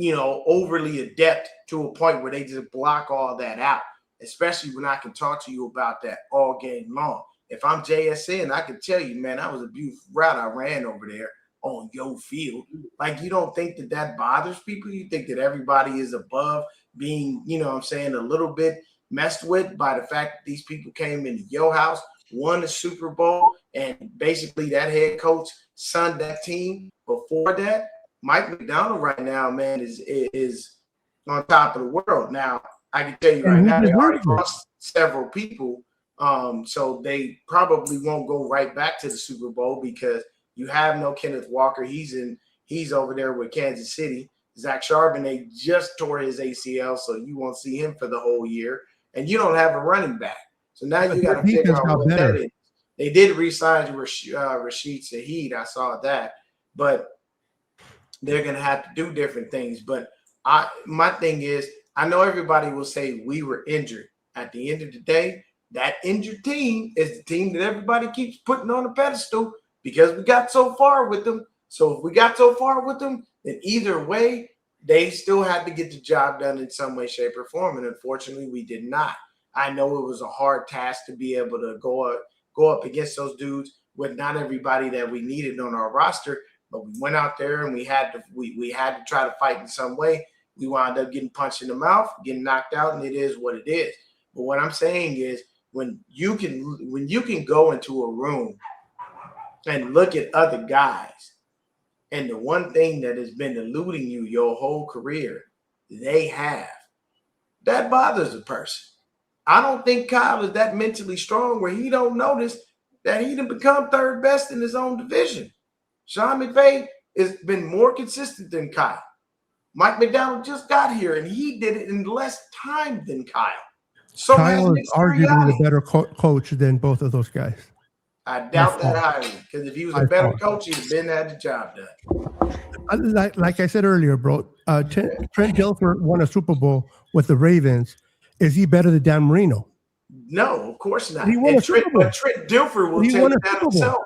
D: overly adept to a point where they just block all that out, especially when I can talk to you about that all game long. If I'm JSN, I can tell you, man, that was a beautiful route I ran over there on your field. Like, you don't think that bothers people? You think that everybody is above being, a little bit messed with by the fact that these people came into your house, won the Super Bowl, and basically that head coach sunned that team before that? Mike McDonald right now, man, is on top of the world. Now, I can tell you right now, they already lost several people, so they probably won't go right back to the Super Bowl because you have no Kenneth Walker. He's over there with Kansas City. Zach Charbonnet just tore his ACL, so you won't see him for the whole year. And you don't have a running back. So now you got to figure out what that is. They did re-sign Rashid Shaheed. I saw that. But they're going to have to do different things. But my thing is, I know everybody will say we were injured. At the end of the day, that injured team is the team that everybody keeps putting on a pedestal because we got so far with them. So if we got so far with them, then either way, they still had to get the job done in some way, shape, or form. And unfortunately, we did not. I know it was a hard task to be able to go up against those dudes with not everybody that we needed on our roster. But we went out there and we had to try to fight in some way. We wound up getting punched in the mouth, getting knocked out, and it is what it is. But what I'm saying is when you can go into a room and look at other guys, and the one thing that has been eluding you your whole career, they have, that bothers a person. I don't think Kyle is that mentally strong where he don't notice that he done become third best in his own division. Sean McVay has been more consistent than Kyle. Mike McDonald just got here, and he did it in less time than Kyle. So
E: Kyle is arguably a better coach than both of those guys.
D: I doubt that highly, because if he was a better coach, he'd have been had the job done.
E: Like I said earlier, bro, Trent Dilfer won a Super Bowl with the Ravens. Is he better than Dan Marino?
D: No, of course not.
E: He won a Super Bowl.
D: But Trent Dilfer will tell you that himself.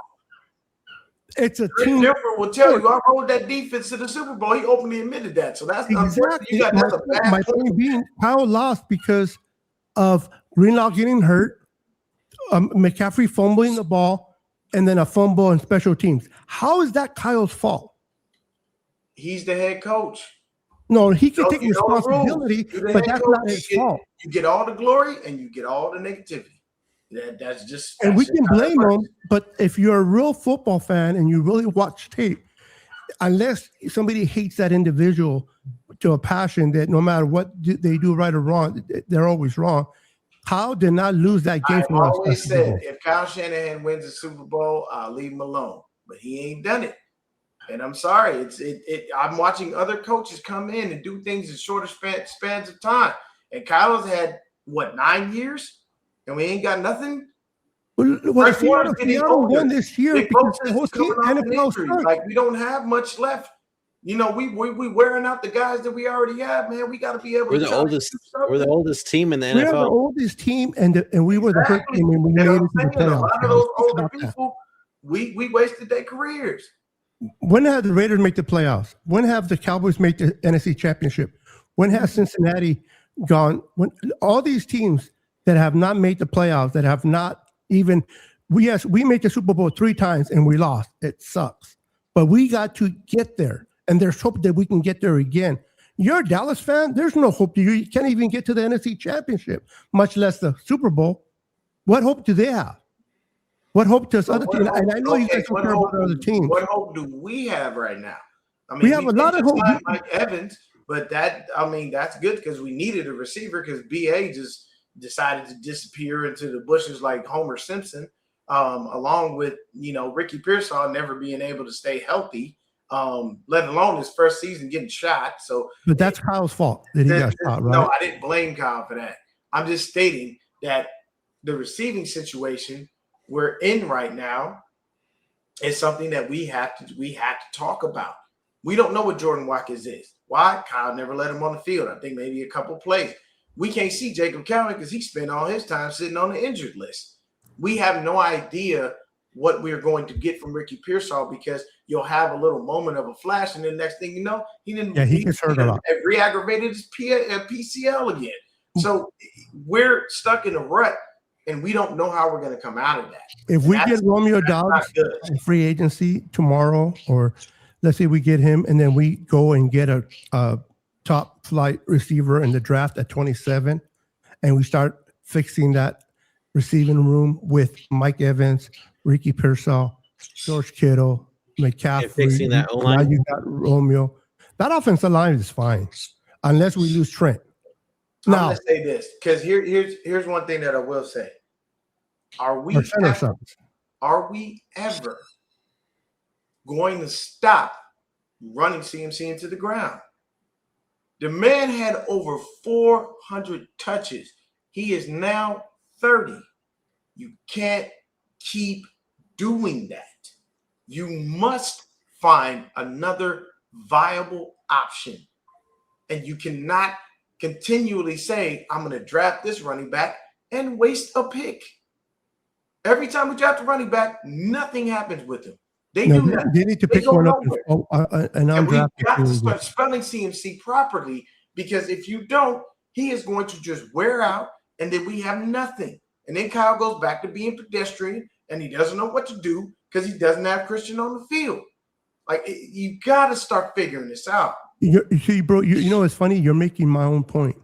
E: It's a
D: Trent
E: team.
D: Dilfer will tell you, I rolled that defense to the Super Bowl. He openly admitted that. So that's
E: exactly.
D: that's a bad
E: my point being, Kyle lost because of Greenlaw getting hurt, McCaffrey fumbling the ball, and then a fumble in special teams. How is that Kyle's fault?
D: He's the head coach.
E: No, he can take responsibility, but that's not his fault.
D: You get all the glory and you get all the negativity. That's just.
E: And we can blame him, but if you're a real football fan and you really watch tape, unless somebody hates that individual to a passion that no matter what they do right or wrong, they're always wrong. Kyle did not lose that game for us. I always
D: said, if Kyle Shanahan wins the Super Bowl, I'll leave him alone. But he ain't done it. And I'm sorry. I'm watching other coaches come in and do things in shorter spans of time. And Kyle's had, 9 years? And we ain't got nothing?
E: Well, Seattle won this year because the whole team NFL
D: like, we don't have much left. We wearing out the guys that we already have, man. We got to be able
C: We're the oldest team in the NFL.
E: We're the oldest team, and we were the first team, and we made it to the playoffs.
D: A lot of those older people, we wasted their careers.
E: When have the Raiders make the playoffs? When have the Cowboys make the NFC Championship? When has Cincinnati gone? When all these teams that have not made the playoffs, that have not even we made the Super Bowl 3 times and we lost. It sucks, but we got to get there. And there's hope that we can get there again. You're a Dallas fan. There's no hope. You can't even get to the NFC Championship, much less the Super Bowl. What hope do they have? What hope does other teams? And I know you guys don't care about other teams.
D: What hope do we have right now? I mean,
E: we have a lot of hope.
D: Like Evans, but that's good because we needed a receiver because BA just decided to disappear into the bushes like Homer Simpson, along with Ricky Pearsall never being able to stay healthy. Let alone his first season getting shot.
E: But that's Kyle's fault that he got shot, right?
D: No, I didn't blame Kyle for that. I'm just stating that the receiving situation we're in right now is something that we have to talk about. We don't know what Jordan Watkins is. Why? Kyle never let him on the field. I think maybe a couple plays. We can't see Jacob Cowan because he spent all his time sitting on the injured list. we have no idea what we're going to get from Ricky Pearsall because you'll have a little moment of a flash, and then next thing you know, he didn't.
E: Yeah, he gets hurt a lot.
D: Re-aggravated his PCL again. So we're stuck in a rut, and we don't know how we're going to come out of that.
E: If we get Romeo Doubs in free agency tomorrow, or let's say we get him, and then we go and get a top flight receiver in the draft at 27, and we start fixing that receiving room with Mike Evans, Ricky Pearsall, George Kittle, McCaffrey.
C: And fixing that
E: Now
C: O-line.
E: you got Romeo. That offensive line is fine, unless we lose Trent.
D: I'm
E: Now,
D: gonna say this because here's one thing that I will say. Are we ever going to stop running CMC into the ground? The man had over 400 touches. He is now 30. You can't keep doing that. You must find another viable option. And you cannot continually say, I'm going to draft this running back and waste a pick. Every time we draft a running back, nothing happens with him. They do nothing.
E: They need to pick one up and
D: we've got to start spelling CMC properly, because if you don't, he is going to just wear out, and then we have nothing. And then Kyle goes back to being pedestrian, and he doesn't know what to do because he doesn't have Christian on the field. Like, you got to start figuring this out.
E: See, bro, you know, it's funny. You're making my own point.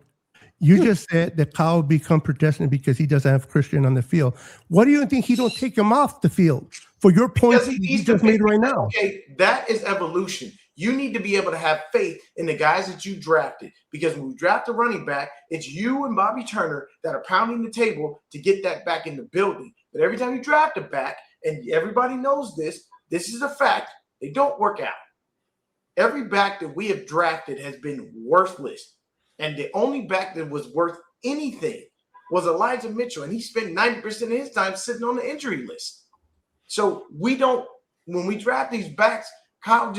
E: You just said that Kyle will become pedestrian because he doesn't have Christian on the field. What do you think he don't take him off the field for your point he just made right now?
D: Okay, that is evolution. You need to be able to have faith in the guys that you drafted, because when we draft a running back, it's you and Bobby Turner that are pounding the table to get that back in the building. But every time you draft a back, and everybody knows this is a fact, they don't work out. Every back that we have drafted has been worthless. And the only back that was worth anything was Elijah Mitchell. And he spent 90% of his time sitting on the injury list. So when we draft these backs, Kyle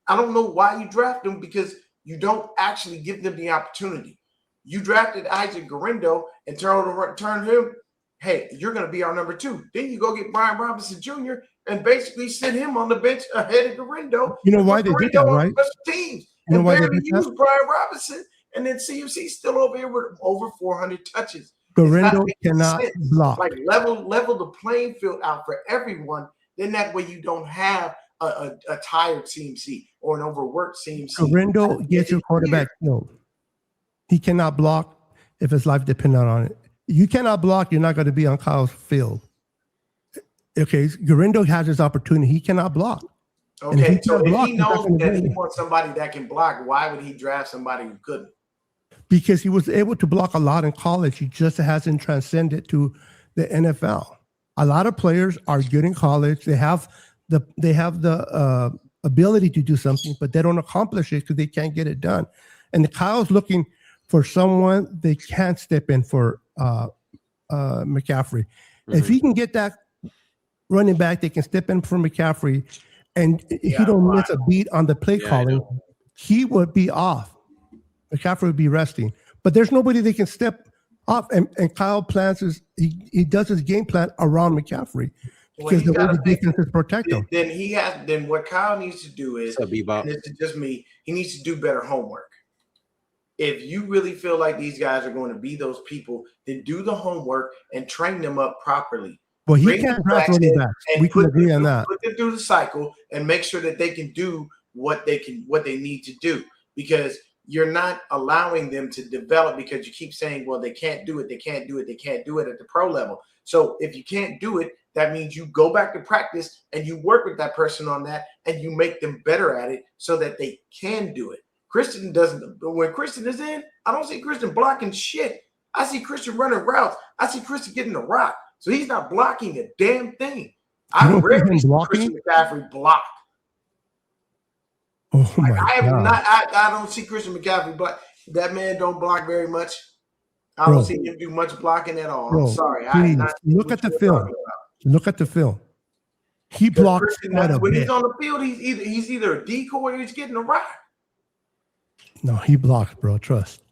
D: I don't know why you draft them, because you don't actually give them the opportunity. You drafted Isaac Guerendo and turn him, hey, you're going to be our number 2. Then you go get Brian Robinson Jr. and basically sit him on the bench ahead of Guerendo.
E: You know why they did that, right?
D: Teams.
E: You know
D: and
E: why they
D: barely
E: did that?
D: use Brian Robinson, and then CMC still over here with over 400 touches.
E: Guerendo cannot block.
D: Like level the playing field out for everyone. Then that way you don't have a tired CMC or an overworked CMC.
E: Guerendo gets your quarterback killed. He cannot block if his life depended on it. You cannot block, you're not going to be on Kyle's field. Okay, Guerendo has his opportunity. He cannot block.
D: Okay, so if he knows that he wants somebody that can block, why would he draft somebody who couldn't?
E: Because he was able to block a lot in college. He just hasn't transcended to the NFL. A lot of players are good in college. They have the ability to do something, but they don't accomplish it because they can't get it done. And Kyle's looking for someone they can't step in for McCaffrey. Mm-hmm. If he can get that running back, they can step in for McCaffrey, and he don't miss a beat on the play calling, he would be off. McCaffrey would be resting. But there's nobody they can step off, and Kyle plans he does his game plan around McCaffrey. Because the way the defenses protect him.
D: Then what Kyle needs to do is, and this is just me, he needs to do better homework. If you really feel like these guys are going to be those people, then do the homework and train them up properly.
E: Well, he can't draft running backs. We can agree on that.
D: Put them through the cycle and make sure that they can do what they need to do, because you're not allowing them to develop because you keep saying, well, they can't do it at the pro level. So if you can't do it, that means you go back to practice and you work with that person on that and you make them better at it so that they can do it. Christian doesn't. When Christian is in, I don't see Christian blocking shit. I see Christian running routes. I see Christian getting the rock. So he's not blocking a damn thing. I rarely see Christian McCaffrey block.
E: Oh my God.
D: I don't see Christian McCaffrey block. That man don't block very much. I don't see him do much blocking at all. I'm sorry.
E: Look at the film. Look at the film. He blocks
D: when he's on the field. He's either a decoy or he's getting a rock.
E: No, he blocks, bro. Trust.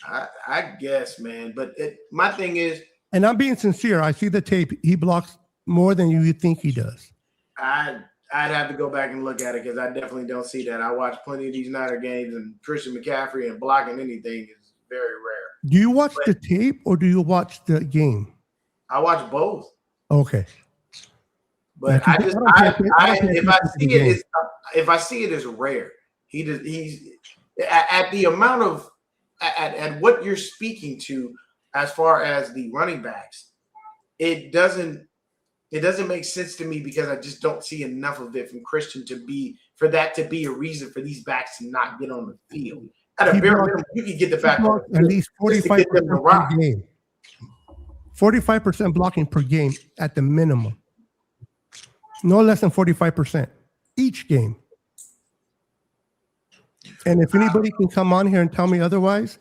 D: I guess, man. But my thing is,
E: And I'm being sincere. I see the tape. He blocks more than you think he does.
D: I'd have to go back and look at it because I definitely don't see that. I watch plenty of these Niner games, and Christian McCaffrey and blocking anything is very rare.
E: Do you watch the tape or do you watch the game?
D: I watch both.
E: Okay.
D: But
E: Yeah,
D: if I see it as rare, he's at the amount of at what you're speaking to as far as the running backs, it doesn't make sense to me because I just don't see enough of it from Christian for that to be a reason for these backs to not get on the field. At a bare minimum, you can get the back on the
E: at least 45% per
D: game.
E: game. 45% blocking per game at the minimum. No less than 45% each game. And if anybody can come on here and tell me otherwise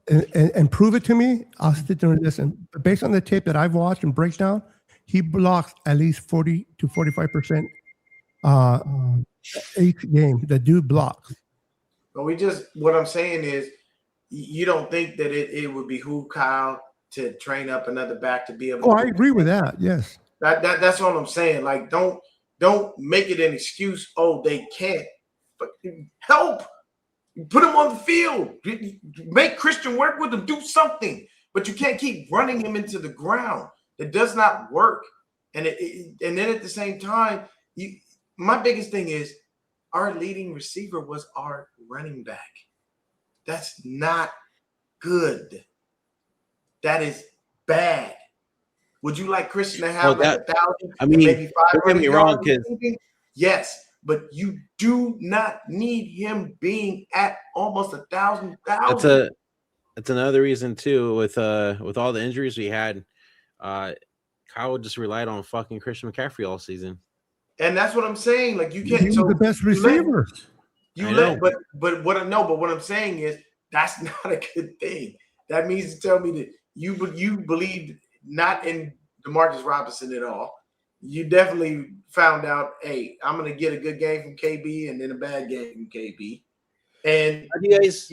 E: and prove it to me, I'll sit there and listen. But based on the tape that I've watched and breakdown, he blocks at least 40 to 45% each game. The dude blocks.
D: But what I'm saying is, you don't think that it would behoove Kyle to train up another back to be able to.
E: Oh, I agree with that. Yes.
D: That's what I'm saying. Like, don't make it an excuse. Oh, they can't. But help. Put them on the field. Make Christian work with them. Do something. But you can't keep running him into the ground. It does not work. And and then at the same time, my biggest thing is our leading receiver was our running back. That's not good. That is bad. Would you like Christian to have 1,000?
C: I mean,
D: maybe 500
C: don't get me wrong, because
D: yes, but you do not need him being at almost 1,000.
C: That's another reason too. With all the injuries we had, Kyle just relied on fucking Christian McCaffrey all season.
D: And that's what I'm saying. Like, you can't.
E: He's the best receiver.
D: But what I'm saying is that's not a good thing. That means to tell me that you believed not in Demarcus Robinson at all. You definitely found out, hey, I'm going to get a good game from KB and then a bad game from KB. And
C: how do you guys,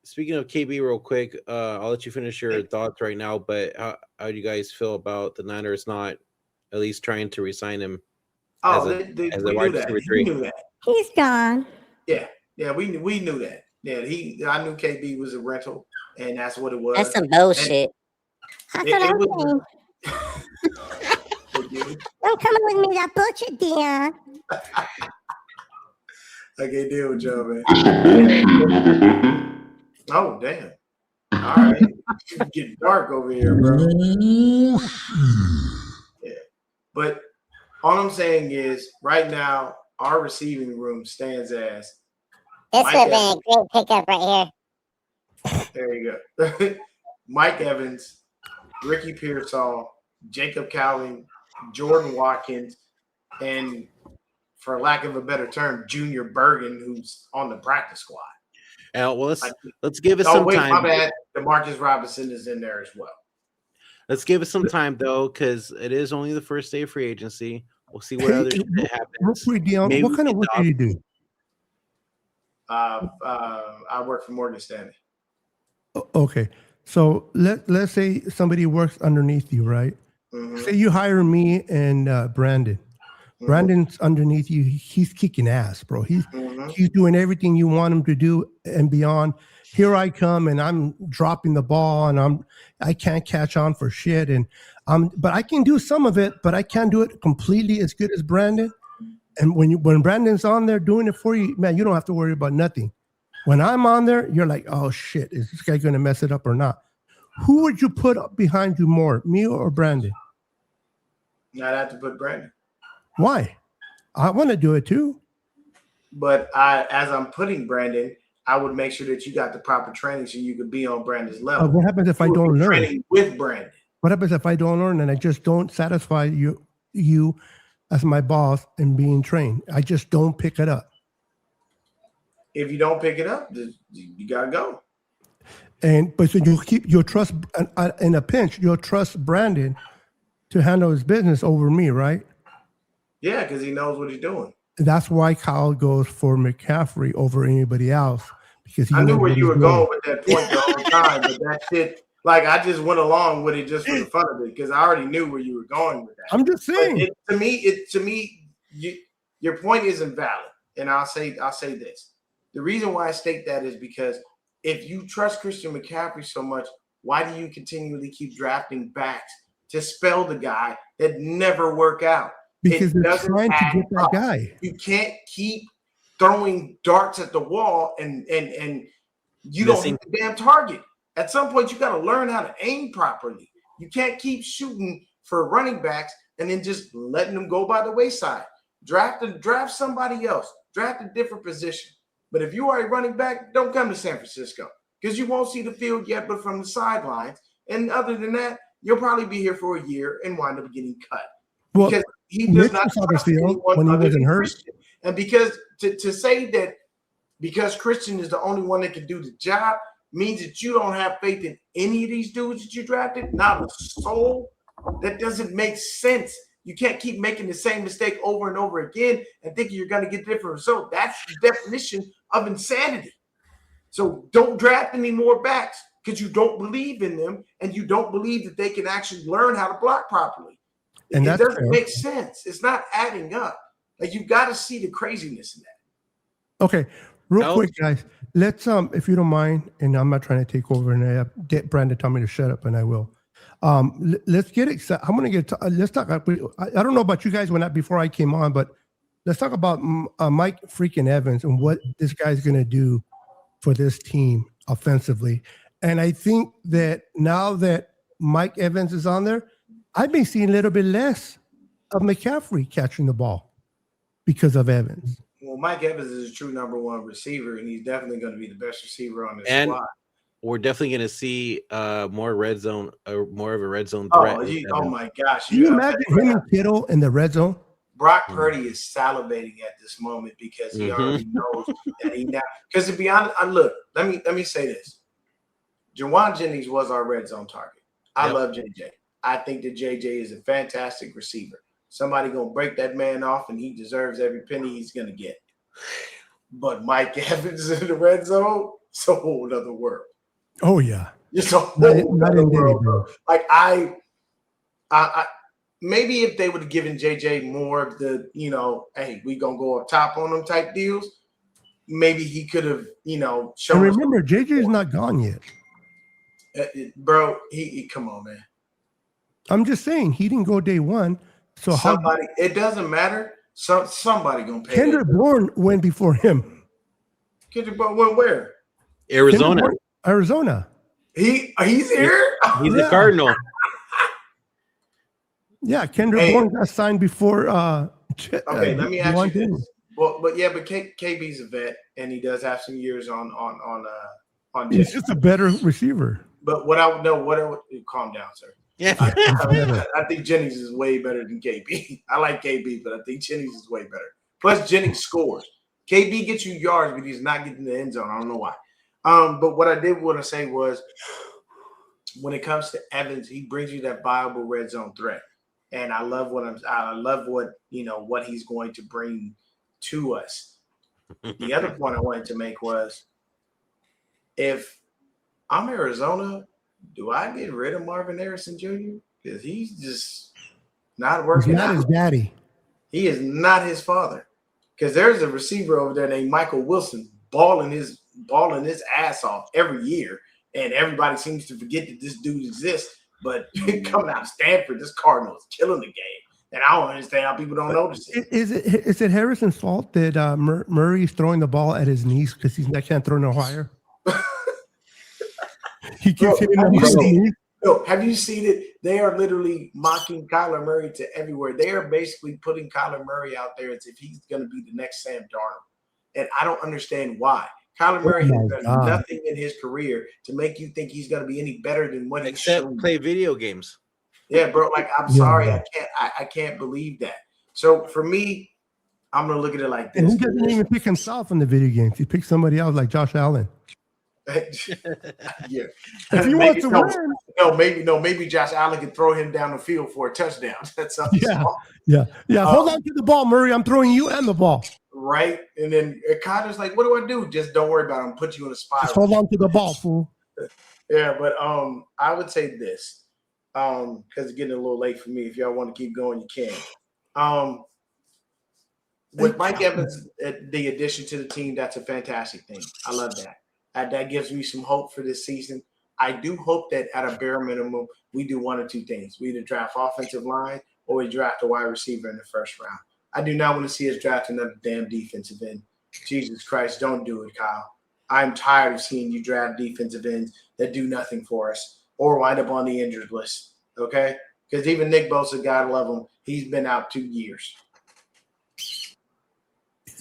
C: speaking of KB real quick, I'll let you finish your thoughts right now, but how do you guys feel about the Niners not at least trying to re-sign him as a wide receiver 3?
D: Knew that.
F: He's gone.
D: Yeah, we knew that. Yeah, I knew KB was a rental, and that's what it was.
F: That's some bullshit. That's what I'm saying. Don't come with me that bullshit, Dion.
D: I can't deal with y'all, man. Oh, damn. All right. It's getting dark over here, bro. Yeah. But all I'm saying is right now, our receiving room stands as.
F: This would have been a great pickup right here.
D: There you go. Mike Evans, Ricky Pearsall, Jacob Cowling, Jordan Watkins, and for lack of a better term, Junior Bergen, who's on the practice squad.
C: Well, let's give it some time.
D: My bad. DeMarcus Robinson is in there as well.
C: Let's give it some time though, because it is only the first day of free agency. We'll see what other shit happens.
E: What kind of work do you do?
D: I work for Morgan Stanley.
E: Okay, so let's say somebody works underneath you, right? Mm-hmm. Say you hire me and Brandon. Mm-hmm. Brandon's underneath you. He's kicking ass, bro. He's doing everything you want him to do and beyond. Here I come, and I'm dropping the ball, and I can't catch on for shit, but I can do some of it, but I can't do it completely as good as Brandon. And when Brandon's on there doing it for you, man, you don't have to worry about nothing. When I'm on there, you're like, oh shit, is this guy going to mess it up or not? Who would you put up behind you more, me or Brandon?
D: I'd have to put Brandon.
E: Why? I want to do it too.
D: But as I'm putting Brandon, I would make sure that you got the proper training so you could be on Brandon's level.
E: What happens if I don't learn?
D: Training with Brandon.
E: What happens if I don't learn and I just don't satisfy you as my boss and being trained? I just don't pick it up.
D: If you don't pick it up, you gotta go.
E: But so you'll trust in a pinch. You'll trust Brandon to handle his business over me, right?
D: Yeah, because he knows what he's doing.
E: That's why Kyle goes for McCaffrey over anybody else, because
D: I knew where you were going with that point the whole time. But that shit, Like I just went along with it just for the fun of it because I already knew where you were going with that.
E: I'm just saying.
D: To me, your point isn't valid, and I'll say this: the reason why I state that is because if you trust Christian McCaffrey so much, why do you continually keep drafting backs to spell the guy that never work out?
E: Because they're trying to get that guy.
D: You can't keep throwing darts at the wall and you don't hit the damn target. At some point, you got to learn how to aim properly. You can't keep shooting for running backs and then just letting them go by the wayside. Draft somebody else. Draft a different position. But if you are a running back, don't come to San Francisco because you won't see the field yet, but from the sidelines. And other than that, you'll probably be here for a year and wind up getting cut.
E: Well,
D: because he does not
E: saw the field when he wasn't hurt.
D: Christian. And because to say that because Christian is the only one that can do the job means that you don't have faith in any of these dudes that you drafted, not a soul. That doesn't make sense. You can't keep making the same mistake over and over again and thinking you're going to get a different result. That's the definition of insanity. So don't draft any more backs because you don't believe in them and you don't believe that they can actually learn how to block properly. And it doesn't make sense. It's not adding up. Like you've got to see the craziness in that.
E: Okay, real quick, guys. Let's if you don't mind, and I'm not trying to take over, and I get Brandon tell me to shut up, and I will. Let's get excited. I'm gonna get. Let's talk. I don't know about you guys before I came on, but let's talk about Mike freaking Evans and what this guy's gonna do for this team offensively. And I think that now that Mike Evans is on there, I've been seeing a little bit less of McCaffrey catching the ball because of Evans.
D: Well, Mike Evans is a true number one receiver, and he's definitely going to be the best receiver on this squad.
C: We're definitely going to see more red zone, more of a red zone threat.
D: Oh my gosh!
E: Can you imagine him and Kittle in the red zone?
D: Brock Purdy is salivating at this moment because he already knows that he now. Because to be honest, look, let me say this: Jawan Jennings was our red zone target. I love JJ. I think that JJ is a fantastic receiver. Somebody gonna break that man off, and he deserves every penny he's gonna get. But Mike Evans in the red zone, it's a whole other world.
E: Oh yeah,
D: it's a whole other world, bro. Like I maybe if they would have given JJ more of the, hey, we gonna go up top on them type deals, maybe he could have, shown.
E: And remember, JJ's not gone yet,
D: bro. He come on, man.
E: I'm just saying he didn't go day one. So
D: it doesn't matter. Somebody gonna pay.
E: Kendrick Bourne went before him.
D: Kendrick Bourne went where?
E: Arizona.
D: He's here.
C: He's a Cardinal.
E: Yeah, Kendrick Bourne got signed before.
D: Okay, let me ask you this. Well, but KB's a vet, and he does have some years on.
E: He's just a better receiver.
D: But calm down, sir.
C: Yeah,
D: I think Jennings is way better than KB. I like KB, but I think Jennings is way better. Plus, Jennings scores. KB gets you yards, but he's not getting the end zone. I don't know why. But what I did want to say was, when it comes to Evans, he brings you that viable red zone threat, and I love what he's going to bring to us. The other point I wanted to make was, if I'm Arizona, do I get rid of Marvin Harrison Jr.? Because he's just not working.
E: He's not his daddy.
D: He is not his father. Because there's a receiver over there named Michael Wilson balling his ass off every year, and everybody seems to forget that this dude exists. But coming out of Stanford, this Cardinal is killing the game, and I don't understand how people don't notice it.
E: Is it Harrison's fault that Murray's throwing the ball at his knees because he can't throw no higher? He keeps hitting him.
D: Have you seen it? They are literally mocking Kyler Murray to everywhere. They are basically putting Kyler Murray out there as if he's going to be the next Sam Darnold. And I don't understand why. Kyler Murray has done nothing in his career to make you think he's going to be any better than what he's shown.
C: Play video games.
D: Yeah, bro. Like, I'm sorry. I can't believe that. So for me, I'm going to look at it like this.
E: And he doesn't even pick himself in the video games. He picks somebody else like Josh Allen.
D: Yeah.
E: If he wants to win.
D: Maybe Josh Allen can throw him down the field for a touchdown. That's
E: Yeah. Hold on to the ball, Murray. I'm throwing you and the ball.
D: Right. And then Kyler's like, what do I do? Just don't worry about it. I'm put you in a spot.
E: Just hold on to the ball, fool.
D: Yeah, but I would say this, because it's getting a little late for me. If y'all want to keep going, you can. With Mike Evans, the addition to the team, that's a fantastic thing. I love that. That gives me some hope for this season. I do hope that at a bare minimum, we do one or two things. We either draft offensive line or we draft a wide receiver in the first round. I do not want to see us draft another damn defensive end. Jesus Christ, don't do it, Kyle. I'm tired of seeing you draft defensive ends that do nothing for us or wind up on the injured list, okay? Because even Nick Bosa, God love him, he's been out 2 years.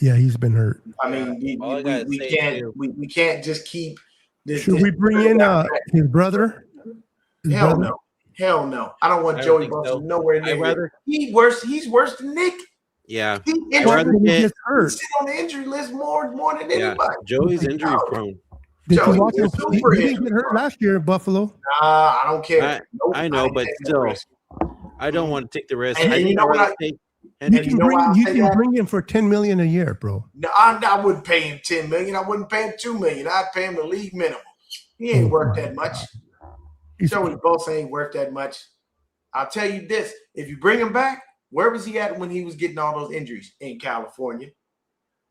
E: Yeah, he's been hurt.
D: I mean, we can't just keep this.
E: Should we bring in his brother?
D: Hell no. I don't want Joey Bosa nowhere near. He's worse than Nick.
C: Yeah.
D: He
E: gets hurt.
D: He's on the injury list more than anybody.
C: Joey's injury prone.
E: Did you watch him? He didn't get hurt last year in Buffalo.
D: I don't care.
C: I know, but still, I don't want to take the risk.
D: And you know what?
E: You can bring him for $10 million a year, bro.
D: No, I wouldn't pay him $10 million. I wouldn't pay him $2 million. I'd pay him the league minimum. He ain't worth that much. Joey Bosa ain't worth that much. I'll tell you this: if you bring him back, where was he at when he was getting all those injuries? In California.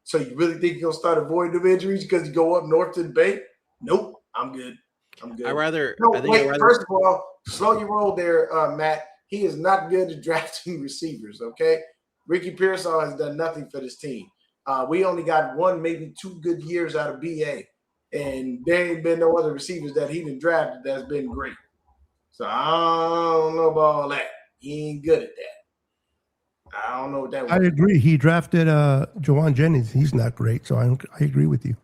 D: So you really think you're gonna start avoiding the injuries because you go up north to the Bay? Nope, I'm good. First of all, slow your roll there, Matt. He is not good at drafting receivers, okay? Ricky Pearsall has done nothing for this team. We only got 1, maybe 2 good years out of BA, and there ain't been no other receivers that he done drafted that's been great. So I don't know about all that. He ain't good at that. I don't know what that was.
E: I agree. He drafted Jawan Jennings. He's not great, so I agree with you.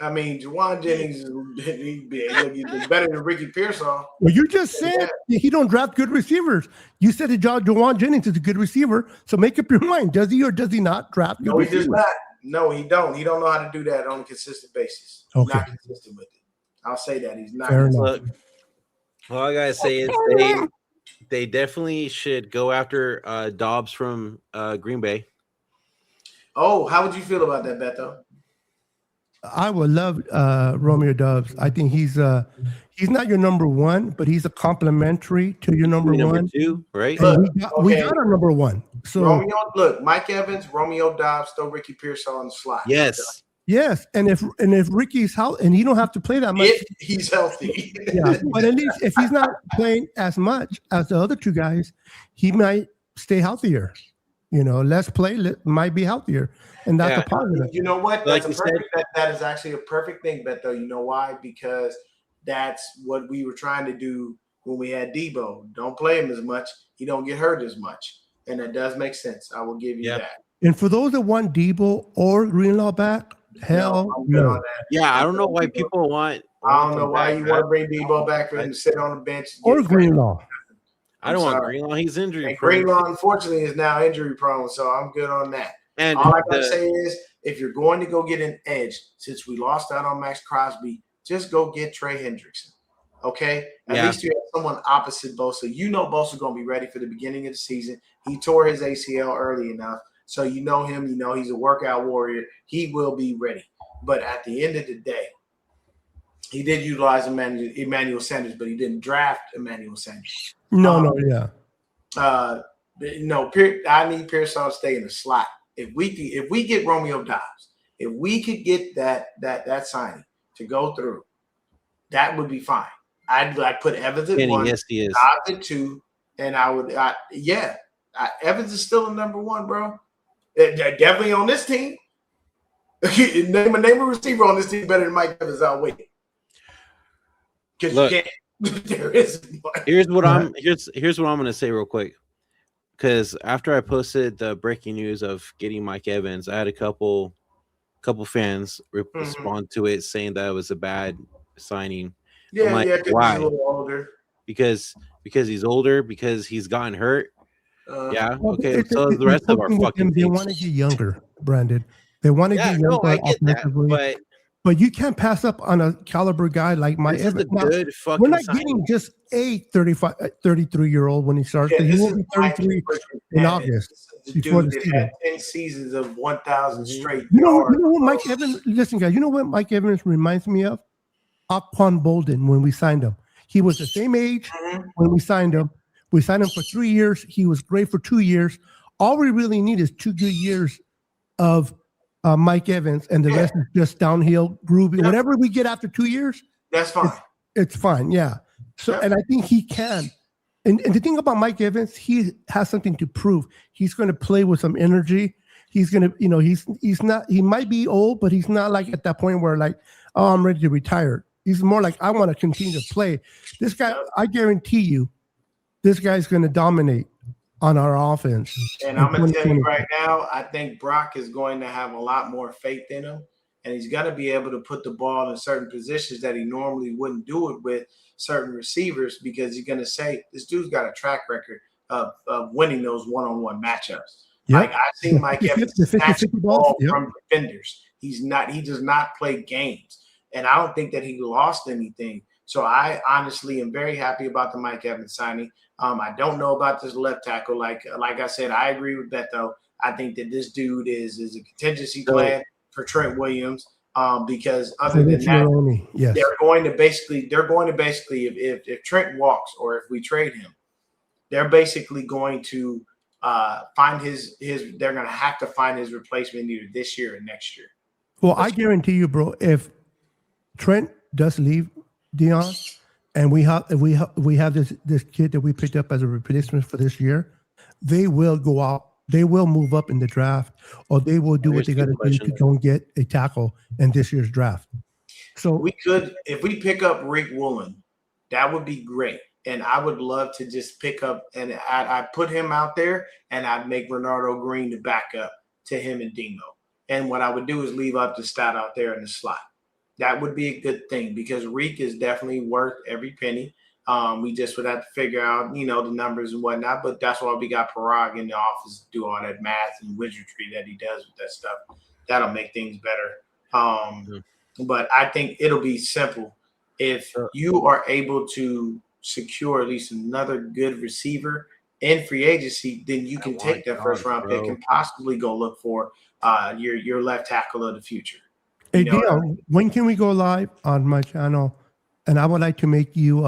D: I mean, Jawan Jennings is better than Ricky Pearsall.
E: Well, you just said he don't draft good receivers. You said that Jawan Jennings is a good receiver, so make up your mind. Does he or does he not draft good receivers?
D: He does not. No, he don't. He don't know how to do that on a consistent basis. He's not consistent with it. I'll say that. He's not.
E: Fair enough.
C: All I gotta say is they definitely should go after Dobbs from Green Bay.
D: Oh, how would you feel about that, Beto?
E: I would love Romeo Doubs. I think he's not your number one, but he's a complementary to your number
C: 2, right?
E: We got our number 1. So
D: Mike Evans, Romeo Doubs, throw Ricky Pearsall on the slot.
E: Yes, and if Ricky's healthy, and he don't have to play that much,
D: if he's healthy.
E: Yeah, but at least if he's not playing as much as the other 2 guys, he might stay healthier. Less play might be healthier, and that's a positive.
D: You know what? That is actually a perfect thing, Beto. You know why? Because that's what we were trying to do when we had Debo. Don't play him as much. He don't get hurt as much, and that does make sense. I will give you that.
E: And for those that want Debo or Greenlaw back, hell no.
C: Yeah, I don't know why people want.
D: I don't know why you want to bring Debo back for him to sit on the bench
E: or Greenlaw.
C: I don't want Greenlaw. He's injury
D: prone. Greenlaw, unfortunately, is now injury prone, so I'm good on that. And all I gotta say is, if you're going to go get an edge, since we lost out on Max Crosby, just go get Trey Hendrickson. Okay? At least you have someone opposite Bosa. Bosa's gonna be ready for the beginning of the season. He tore his ACL early enough. So you know him, he's a workout warrior. He will be ready. But at the end of the day, he did utilize Emmanuel Sanders, but he didn't draft Emmanuel Sanders.
E: I
D: need Pearsall to stay in the slot. If we get Romeo Doubs, if we could get that signing to go through, that would be fine. I'd put Evans at 1,
C: yes, he is.
D: Doubs at 2, and Evans is still the number 1, bro. Definitely on this team. name a receiver on this team better than Mike Evans. I'll wait. Because you can't. There is one.
C: Here's what I'm gonna say real quick. Because after I posted the breaking news of getting Mike Evans, I had a couple fans respond to it saying that it was a bad signing.
D: Yeah, why? He's a little older.
C: Because he's older, because he's gotten hurt. Okay. So the rest of our fucking
E: they want to get younger, Brandon. They want to get younger.
C: I get that,
E: but you can't pass up on a caliber guy like Mike Evans. We're not getting just a 33-year-old when he starts. He will be 33 in August before the season.
D: 10 seasons of 1,000 straight.
E: You know what Mike Evans? Listen, guys. You know what Mike Evans reminds me of? Aquan Bolden when we signed him. He was the same age when we signed him. We signed him for 3 years. He was great for 2 years. All we really need is 2 good years of Mike Evans, and the rest is just downhill, groovy. Whatever we get after 2 years,
D: that's fine.
E: It's fine. Yeah. So, and I think he can. And the thing about Mike Evans, he has something to prove. He's going to play with some energy. He's going to, he's not, he might be old, but he's not like at that point where like, oh, I'm ready to retire. He's more like, I want to continue to play. This guy, I guarantee you, this guy's going to dominate on our offense.
D: And I'm going to tell you right now, I think Brock is going to have a lot more faith in him. And he's going to be able to put the ball in certain positions that he normally wouldn't do it with certain receivers, because he's going to say, this dude's got a track record of winning those one-on-one matchups. Yep. Like I've seen Mike Evans snatch the ball from defenders. He does not play games. And I don't think that he lost anything. So I honestly am very happy about the Mike Evans signing. I don't know about this left tackle. Like I said, I agree with that though. I think that this dude is a contingency plan for Trent Williams. Because other than that, they're going to basically if Trent walks or if we trade him, they're basically going to find they're going to have to find his replacement either this year or next year.
E: Well, I guarantee you, bro, if Trent does leave Dion, and we have this kid that we picked up as a replacement for this year, they will go out. They will move up in the draft, or they will do what they got to do to go and get a tackle in this year's draft. So
D: we could, if we pick up Rick Woolen, that would be great. And I would love to just pick up, and I put him out there, and I'd make Bernardo Green the backup to him and Dino. And what I would do is leave up the stat out there in the slot. That would be a good thing, because Reek is definitely worth every penny. We just would have to figure out, the numbers and whatnot. But that's why we got Parag in the office to do all that math and wizardry that he does with that stuff. That'll make things better. But I think it'll be simple. If you are able to secure at least another good receiver in free agency, then you can take that first round pick and possibly go look for your left tackle of the future.
E: Hey, Dion, when can we go live on my channel? And I would like to make you,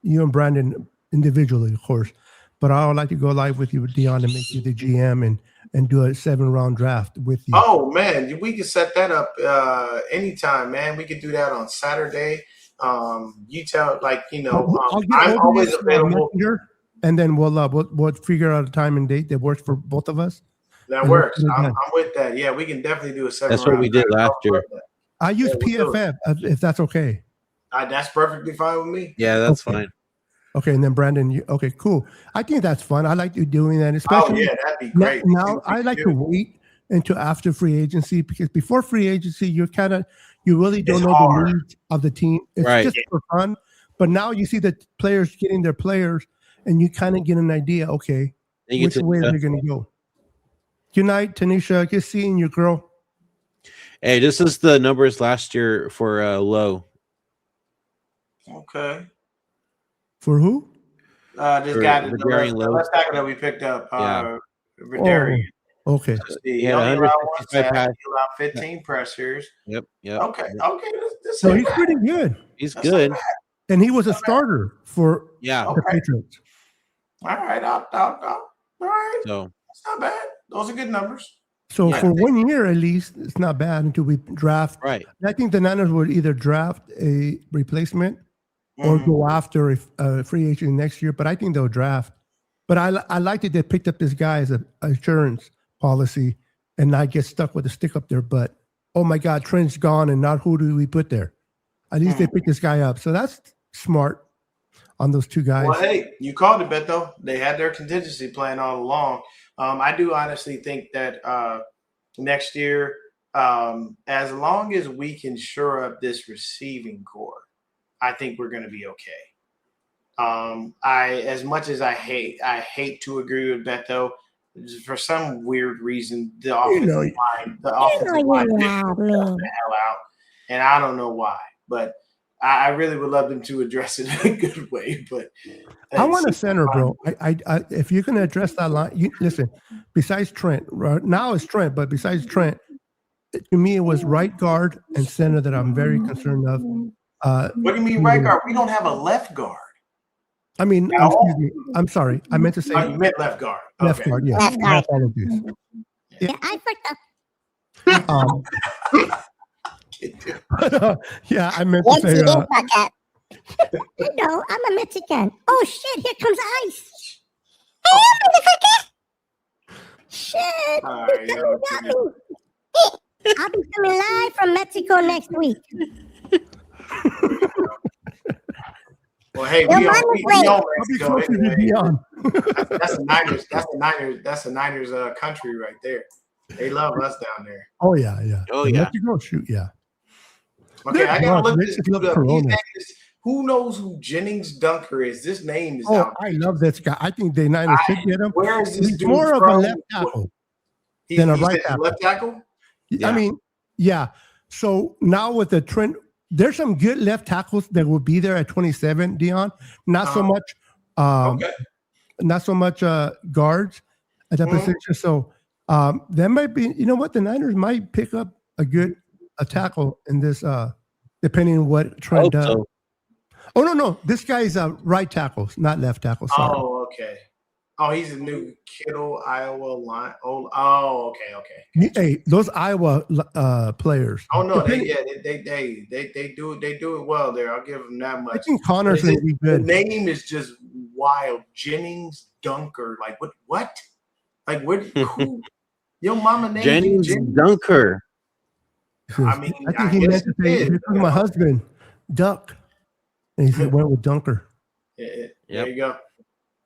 E: you and Brandon individually, of course, but I would like to go live with you, Dion, and make you the GM and do a 7-round draft with you.
D: Oh man, we can set that up anytime, man. We could do that on Saturday. You tell, I'm always available.
E: And then we'll figure out a time and date that works for both of us.
D: That works. I'm with that. Yeah, we can definitely do a 7-round.
C: That's what we did last year.
E: I use PFF if that's okay.
D: That's perfectly fine with me.
C: Yeah, that's fine.
E: Okay, and then Brandon, okay, cool. I think that's fun. I like you doing that, especially.
D: Oh yeah, that'd be great.
E: Now I like to wait until after free agency, because before free agency, you really don't know the needs of the team. It's just for fun. But now you see the players getting their players, and you kind of get an idea. Okay, which way they're going to go. Good night, Tanisha. Good seeing you, girl.
C: Hey, this is the numbers last year for Lowe.
D: Okay.
E: For who?
D: This guy, the left tackle that we picked up, Vidarian.
E: Okay.
D: He only allowed 15 pressures.
C: Yep.
D: Okay.
E: So he's pretty good.
C: He's good.
E: And he was a starter for the Patriots.
D: All right. All right.
C: So
D: that's not bad. Those are good numbers.
E: So for 1 year at least, it's not bad until we draft.
C: Right.
E: I think the Niners would either draft a replacement or go after a free agent next year. But I think they'll draft. But I like that they picked up this guy as an insurance policy and not get stuck with a stick up their butt. Oh my God, Trent's gone, and not who do we put there? At least they picked this guy up. So that's smart on those two guys.
D: Well, hey, you called it, Beto. They had their contingency plan all along. I do honestly think that next year, as long as we can shore up this receiving core, I think we're going to be okay. As much as I hate to agree with Beto, for some weird reason, the offensive line didn't the hell out, and I don't know why, but I really would love them to address it in a good way. But
E: I want a center, bro. I if you're going to address that line, listen. Besides Trent, right now it's Trent, but besides Trent, to me, it was right guard and center that I'm very concerned of.
D: What do you mean right guard? We don't have a left guard.
E: I mean, excuse me. I'm sorry. I meant to say
D: Oh, you meant left guard.
E: left
D: Okay.
E: guard. Yes.
F: Left
E: My
F: guard.
E: apologies.
F: Yeah, I fucked up.
E: Yeah, I meant
F: Yes,
E: to
F: you
E: say.
F: did fuck up. No, I'm a Mexican. Oh shit! Here comes ice. Hey, motherfucker! Shit!
D: All right,
F: you
D: yo,
F: got me. I'll be coming live from Mexico next week.
D: Well, hey,
F: Yo,
D: we
F: mine
D: on
F: was late.
D: Mexico
E: I'll be closer to
D: anyway.
E: Dion.
D: That's the Niners. That's the Niners country right there. They love us down there.
E: Oh yeah, yeah.
C: Oh, yeah.
E: Mexico, shoot, yeah.
D: Okay, I gotta look this
E: They
D: dude
E: love
D: up. His
E: Corona.
D: name is, who knows who Jennings Dunker is? This name is
E: Oh,
D: out.
E: I love this guy. I think the Niners should get him.
D: Where is this
E: He's
D: dude
E: more of
D: from?
E: a left tackle
D: He-
E: than a
D: he
E: right
D: said
E: tackle.
D: Left tackle?
C: Yeah.
E: I mean, yeah. So now with the trend, there's some good left tackles that will be there at 27, Dion. Not so much,
D: Okay.
E: not so much guards at that
D: Mhm.
E: position. So that might be, you know what, the Niners might pick up a tackle in this, depending on what Trent
C: Hope
E: does.
C: so.
E: Oh no, this guy's right tackle, not left tackle. Sorry.
D: Oh, okay. Oh, he's a new Kittle, Iowa line. Oh, okay.
E: Hey, those Iowa players.
D: Oh no,
E: Depending-
D: they do it well there. I'll give them that
E: I
D: much.
E: think Connor's
D: Is it-
E: going to be
D: The
E: good.
D: name is just wild. Jennings Dunker. Like what? Like what? Who? Your mama named you
C: Jennings
D: Jennings?
C: Dunker.
D: I mean,
E: I think
D: I
E: he
D: guess
E: meant to
D: he
E: say,
D: did.
E: "Here comes my husband, Duck," and he said, "Went with Dunker."
D: Yeah,
C: Yep.
D: There you go.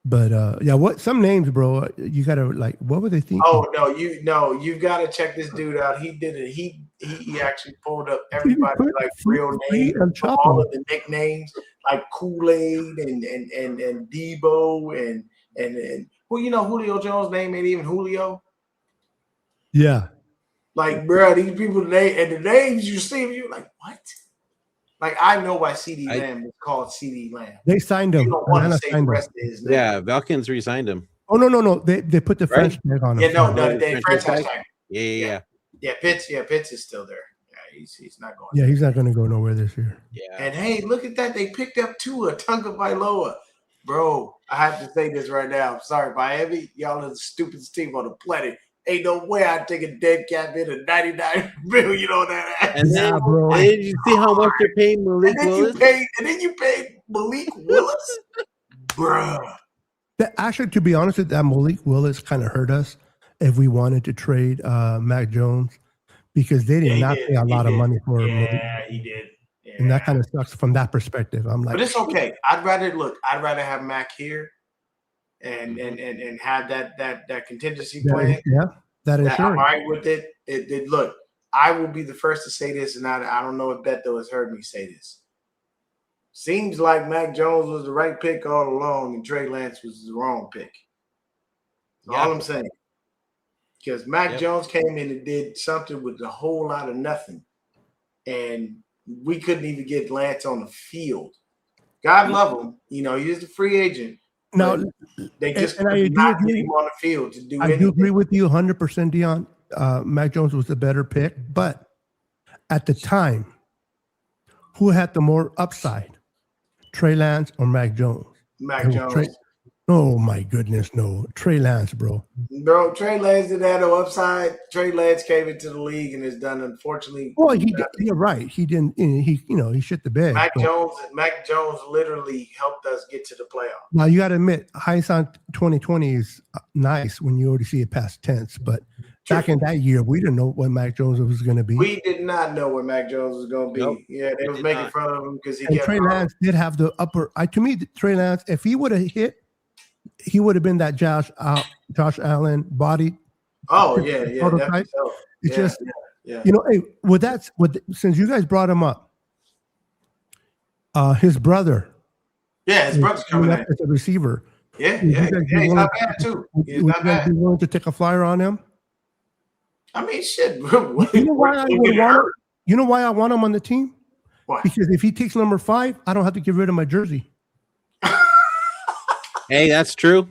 E: But yeah, what some names, bro? You gotta like, what were they thinking?
D: Oh no, you've got to check this dude out. He did it. He actually pulled up everybody
E: put
D: like real
E: Free
D: names,
E: and
D: all
E: Chapo.
D: of the nicknames like Kool-Aid and Debo and well, you know Julio Jones' name ain't even Julio.
E: Yeah,
D: Like, bro, these people the names you see, you like what? Like, I know why CD Lamb is called CD Lamb.
E: they signed
D: You
E: him.
D: don't want to
E: Atlanta
D: say the
E: signed him.
D: rest of his name.
C: Yeah, Falcons re-signed him.
E: Oh no, they put the
C: Right?
E: French tag on him.
D: Yeah, no,
E: Sorry.
D: they
C: Franchise
D: franchise
C: tag?
D: tag.
C: Yeah.
D: Yeah, Pitts is still there. Yeah, he's not going.
E: Yeah, he's not gonna go nowhere this year.
D: And hey, look at that. They picked up Tua Tagovailoa. Bro, I have to say this right now. I'm sorry, Miami. Y'all are the stupidest team on the planet. Ain't no way I'd take a dead cat in a 99 million on that ass.
C: And then,
E: Yeah, bro.
C: and did you see how much they're paying Malik
D: And
C: Willis?
D: you paid Malik Willis? Bruh.
E: That, actually, to be honest, that Malik Willis kind of hurt us if we wanted to trade Mac Jones because they did
D: Yeah, he
E: not
D: did.
E: pay a
D: He
E: lot of
D: did.
E: money for Malik.
D: Yeah, he did. Yeah.
E: And that kind of sucks from that perspective. I'm like,
D: But it's okay. I'd rather have Mac here and have that contingency plan.
E: yeah, that
D: That I'm all
E: insurance.
D: right with it. Look, I will be the first to say this, and I don't know if Beto has heard me say this. Seems like Mac Jones was the right pick all along, and Trey Lance was the wrong pick. That's all I'm saying. Because Mac Jones came in and did something with a whole lot of nothing, and we couldn't even get Lance on the field. God love him. You know, he's a free agent.
E: Now,
D: They just
E: and I
D: could
E: do
D: not
E: agree.
D: get him on the field to do
E: I
D: anything.
E: do agree with you 100%, Dion. Mac Jones was the better pick, but at the time, who had the more upside, Trey Lance or Mac Jones?
D: Mac
E: And
D: Jones.
E: Oh my goodness, no, Trey Lance, bro.
D: Bro, Trey Lance didn't have no upside. Trey Lance came into the league and has done, unfortunately.
E: Well, you're right. He didn't. He shit the bed.
D: Mac
E: So-
D: Jones literally helped us get to the playoffs.
E: Now you got to admit, hindsight 2020 is nice when you already see it past tense. But back in that year, we didn't know what Mac Jones was going to be.
D: We did not know where Mac Jones was going to be.
C: Nope.
D: Yeah, they
C: We
D: was
C: did
D: making
C: not.
D: fun of him because he
E: And
D: kept
E: Trey Lance did have the upper. To me, Trey Lance, if he would have hit, he would have been that Josh Allen body.
D: Oh yeah,
E: prototype.
D: definitely so.
E: It's
D: Yeah,
E: just,
D: yeah.
E: you know, hey, since you guys brought him up, his brother
D: Yeah, his brother's coming in.
E: as a receiver.
D: Yeah,
E: you
D: yeah,
E: guys be
D: yeah. He's
E: willing
D: not
E: to-
D: bad too.
E: Would
D: He's
E: you
D: not
E: guys
D: bad.
E: be willing to take a flyer on him?
D: I mean, shit.
E: You know why I
D: We're
E: would
D: getting
E: want him?
D: hurt.
E: You know why I want him on the team?
D: Why?
E: Because if he takes number 5, I don't have to get rid of my jersey.
C: Hey, that's true.